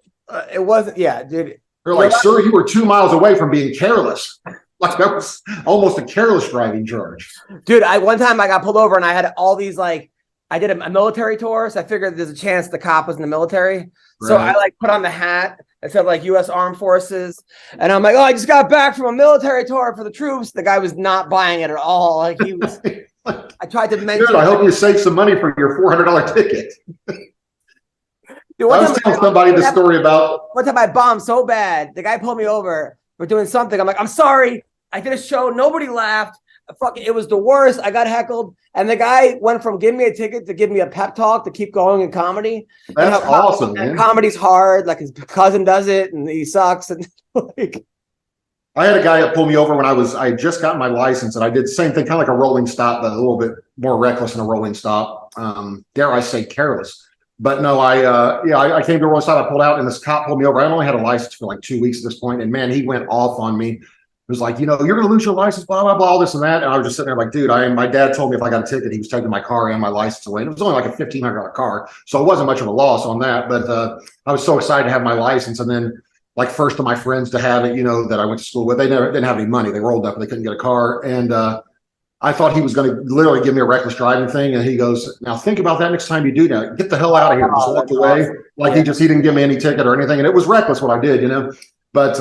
It wasn't. Yeah, dude. They're like, sir, you were 2 miles away from being careless. Like that was almost a careless driving charge. Dude, one time I got pulled over and I had all these I did a military tour, so I figured there's a chance the cop was in the military. Right. So I put on the hat that said U.S. Armed Forces, and I'm like, oh, I just got back from a military tour for the troops. The guy was not buying it at all. Like he was. I tried to mention. Dude, I hope you save some money for your $400 ticket. Dude, I was telling somebody the story about one time I bombed so bad. The guy pulled me over for doing something. I'm like, I'm sorry. I did a show. Nobody laughed. It was the worst. I got heckled. And the guy went from giving me a ticket to give me a pep talk to keep going in comedy. That's awesome, man. Comedy's hard. Like his cousin does it and he sucks. And I had a guy that pulled me over when I had just gotten my license, and I did the same thing, kind of like a rolling stop, but a little bit more reckless than a rolling stop. Dare I say careless. But no, I came to a rolling stop. I pulled out and this cop pulled me over. I only had a license for 2 weeks at this point, and man, he went off on me. It was like, you're going to lose your license, blah, blah, blah, all this and that. And I was just sitting there like, dude, my dad told me if I got a ticket, he was taking my car and my license away. And it was only like a $1,500 car. So it wasn't much of a loss on that. But I was so excited to have my license. And then first of my friends to have it, that I went to school with, they didn't have any money. They were old enough, they couldn't get a car. And I thought he was going to literally give me a reckless driving thing. And he goes, now think about that next time you do that. Get the hell out of here. Just walked away. He didn't give me any ticket or anything. And it was reckless what I did, But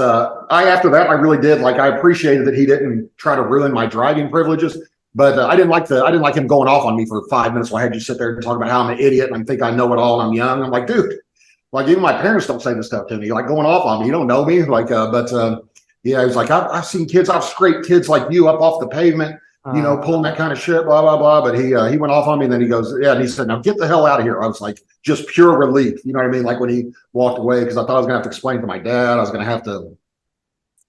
after that, I really did. I appreciated that he didn't try to ruin my driving privileges. But I didn't like him going off on me for 5 minutes while I had you sit there and talk about how I'm an idiot and I think I know it all and I'm young. I'm like, dude, even my parents don't say this stuff to me. Going off on me, you don't know me. Yeah, he was like, I've seen kids, I've scraped kids like you up off the pavement, pulling that kind of shit, blah, blah, blah. But he went off on me and then he goes, yeah, and he said, now get the hell out of here. I was like, just pure relief. You know what I mean? When he walked away, because I thought I was gonna have to explain to my dad. I was gonna have to,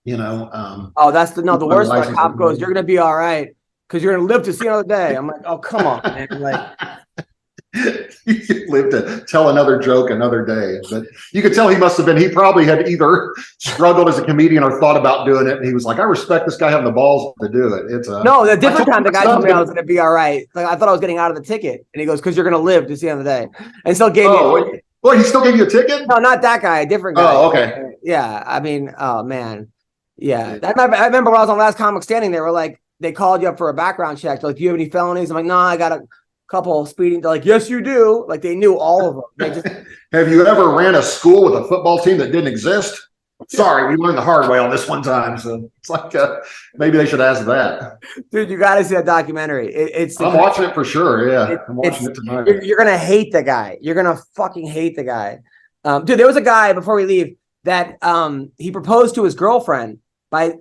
that's the worst part. Cop goes, you're gonna be all right because you're gonna live to see another day. I'm like, oh, come on, man. You live to tell another joke another day. But you could tell he probably had either struggled as a comedian or thought about doing it. And he was like, I respect this guy having the balls to do it. No, the different time the guy told me I was going to be all right. I thought I was getting out of the ticket. And he goes, because you're going to live to see another day. And still gave me a ticket. Well, he still gave you a ticket? No, not that guy, a different guy. Oh, okay. Yeah. I mean, oh man. Yeah. I remember when I was on Last Comic Standing, they were like, they called you up for a background check. They're like, do you have any felonies? I'm like, no, I got a couple of speeding. They're like, yes, you do. They knew all of them. Have you ever ran a school with a football team that didn't exist? Sorry, we learned the hard way on this one time. So it's maybe they should ask that. Dude, you got to see that documentary. I'm watching it for sure. Yeah, I'm watching it tonight. You're going to hate the guy. You're going to fucking hate the guy. Dude, there was a guy, before we leave, that he proposed to his girlfriend by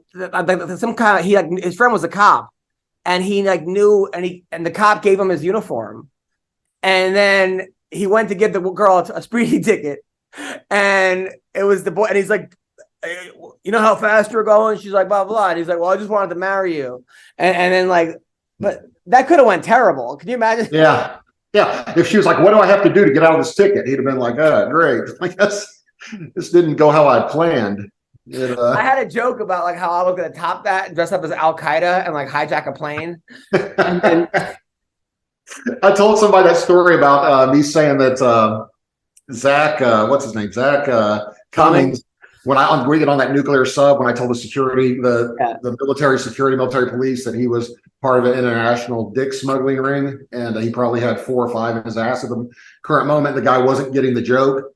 some kind of, his friend was a cop. And he knew, and the cop gave him his uniform, and then he went to give the girl a speeding ticket, and it was the boy, and he's like, you know how fast you're going? She's like, blah blah, and he's like, well, I just wanted to marry you, and then but that could have went terrible. Can you imagine? Yeah. If she was like, what do I have to do to get out of this ticket? He'd have been like, great. I guess this didn't go how I planned. I had a joke about how I was going to top that and dress up as Al Qaeda and hijack a plane. And then I told somebody that story about me saying that Zach, what's his name? Zach Cummings. When we get on that nuclear sub, when I told the security, the military police, that he was part of an international dick smuggling ring, and he probably had 4 or 5 in his ass at the current moment. The guy wasn't getting the joke.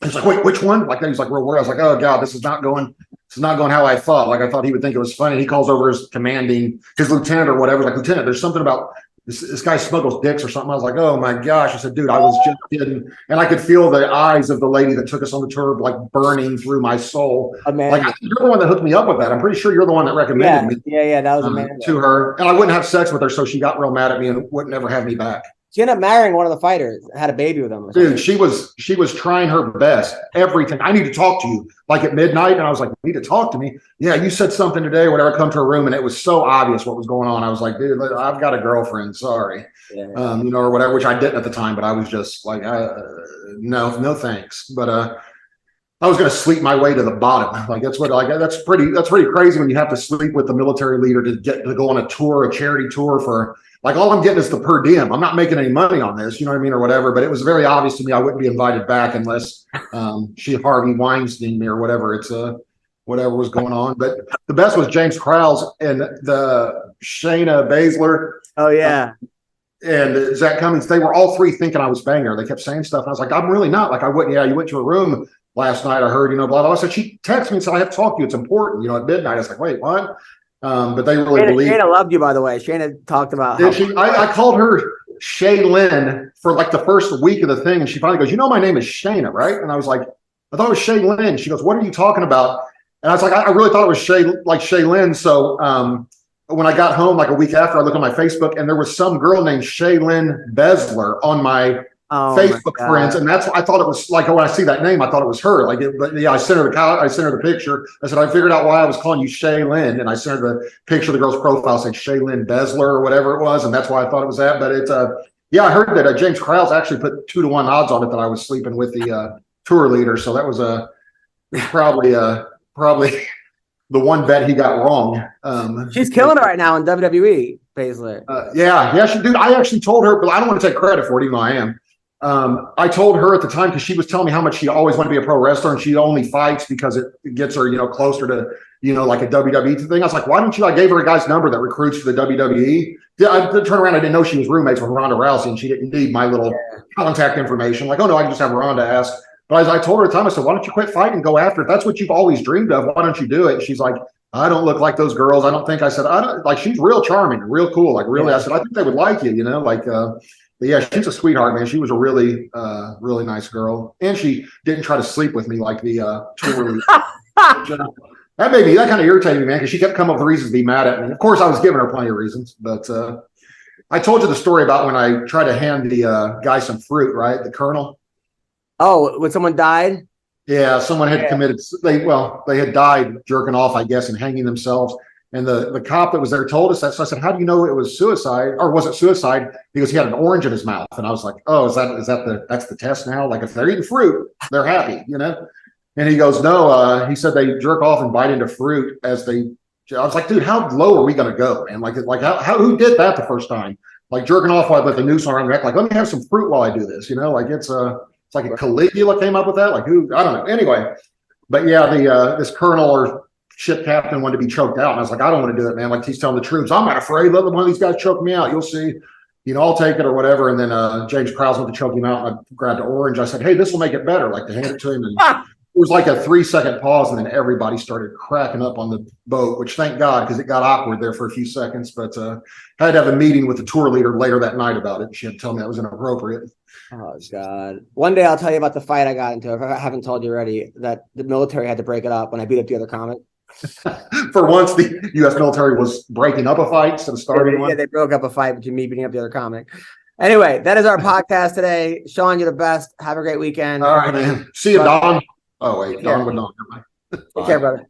He's like, wait, which one? He's like, real worried. I was like, oh God, this is not going how I thought. I thought he would think it was funny. He calls over his lieutenant or whatever. Like, Lieutenant, there's something about this guy smuggles dicks or something. I was like, oh my gosh. I said, dude, I was just kidding. And I could feel the eyes of the lady that took us on the tour burning through my soul. You're the one that hooked me up with that. I'm pretty sure you're the one that recommended me. Yeah, that was amazing. To her. And I wouldn't have sex with her, so she got real mad at me and wouldn't ever have me back. She ended up marrying one of the fighters, had a baby with him. Or Dude, she was trying her best. Everything. I need to talk to you, like at midnight. And I was like, you need to talk to me. Yeah, you said something today, or whatever. I come to her room, and it was so obvious what was going on. I was like, dude, I've got a girlfriend. Sorry, or whatever, which I didn't at the time. But I was just like, no, thanks. But I was going to sleep my way to the bottom. Like that's pretty crazy when you have to sleep with the military leader to go on a tour, a charity tour for. Like all I'm getting is the per diem. I'm not making any money on this, you know what I mean, or whatever. But it was very obvious to me I wouldn't be invited back unless she Harvey Weinstein me or whatever. It's whatever was going on. But the best was James Krause and the Shayna Baszler. Oh yeah. And Zach Cummings. They were all three thinking I was banging her. They kept saying stuff. And I was like, I'm really not. Like I wouldn't. Yeah, you went to a room last night. I heard, blah blah. So she texted me and said, I have to talk to you. It's important. At midnight. I was like, wait, what? But they really believe. Shayna loved you, by the way. Shayna talked about. I called her Shaylin for like the first week of the thing, and she finally goes, my name is Shayna, right? And I was like, I thought it was Shaylin. She goes, what are you talking about? And I was like, I really thought it was Shaylin. So when I got home, like a week after, I looked on my Facebook, and there was some girl named Shaylin Baszler on my Facebook friends, and that's I thought it was like when I see that name, I thought it was her. But yeah, I sent her the picture. I said I figured out why I was calling you Shaylin, and I sent her the picture of the girl's profile saying Shaylin Baszler or whatever it was, and that's why I thought it was that. But it's yeah, I heard that James Krause actually put 2-1 odds on it that I was sleeping with the tour leader, so that was probably the one bet he got wrong. She's killing it right now in WWE, Baszler. Yeah, she dude. I actually told her, but I don't want to take credit for it, even though I am. I told her at the time because she was telling me how much she always wanted to be a pro wrestler, and she only fights because it gets her, closer to, like a WWE thing. I was like, why don't you? I gave her a guy's number that recruits for the WWE. I turned around, I didn't know she was roommates with Ronda Rousey, and she didn't need my little contact information. Like, oh no, I can just have Ronda ask. But as I told her at the time, I said, why don't you quit fighting and go after it? That's what you've always dreamed of. Why don't you do it? And she's like, I don't look like those girls. I don't think. I said, I don't like. She's real charming, real cool. Like really, I said, I think they would like you. But yeah, she's a sweetheart, man. She was a really, really nice girl, and she didn't try to sleep with me like the tour. That kind of irritated me, man, because she kept coming up with reasons to be mad at me. Of course, I was giving her plenty of reasons, but I told you the story about when I tried to hand the guy some fruit, right? The colonel. Oh, when someone died. Yeah, someone had committed. They had died jerking off, I guess, and hanging themselves. And the cop that was there told us that. So I said, how do you know it was suicide, or was it suicide? Because he had an orange in his mouth. And I was like, oh, that's the test now? Like if they're eating fruit, they're happy, And he goes, no, he said they jerk off and bite into fruit as they. I was like, dude, how low are we going to go, man? Like how who did that the first time? Like jerking off with the noose around the neck. Like, let me have some fruit while I do this, Like it's like a Caligula came up with that. Like who? I don't know. Anyway, but yeah, this colonel or ship captain wanted to be choked out, and I was like, I don't want to do it, man. Like he's telling the troops, I'm not afraid. Let one of these guys choke me out. You'll see. I'll take it or whatever. And then James Krause went to choke him out, and I grabbed the orange. I said, hey, this will make it better. Like to hand it to him, and it was like a 3-second pause, and then everybody started cracking up on the boat. Which thank God, because it got awkward there for a few seconds. But I had to have a meeting with the tour leader later that night about it. She had to tell me that was inappropriate. Oh God! One day I'll tell you about the fight I got into. If I haven't told you already, that the military had to break it up when I beat up the other comic. For once, the U.S. military was breaking up a fight instead of starting one. Yeah, they broke up a fight between me beating up the other comic. Anyway, that is our podcast today. Sean, you're the best. Have a great weekend. All right, man. See you, Don. Oh, wait. Don would not. Take care, brother.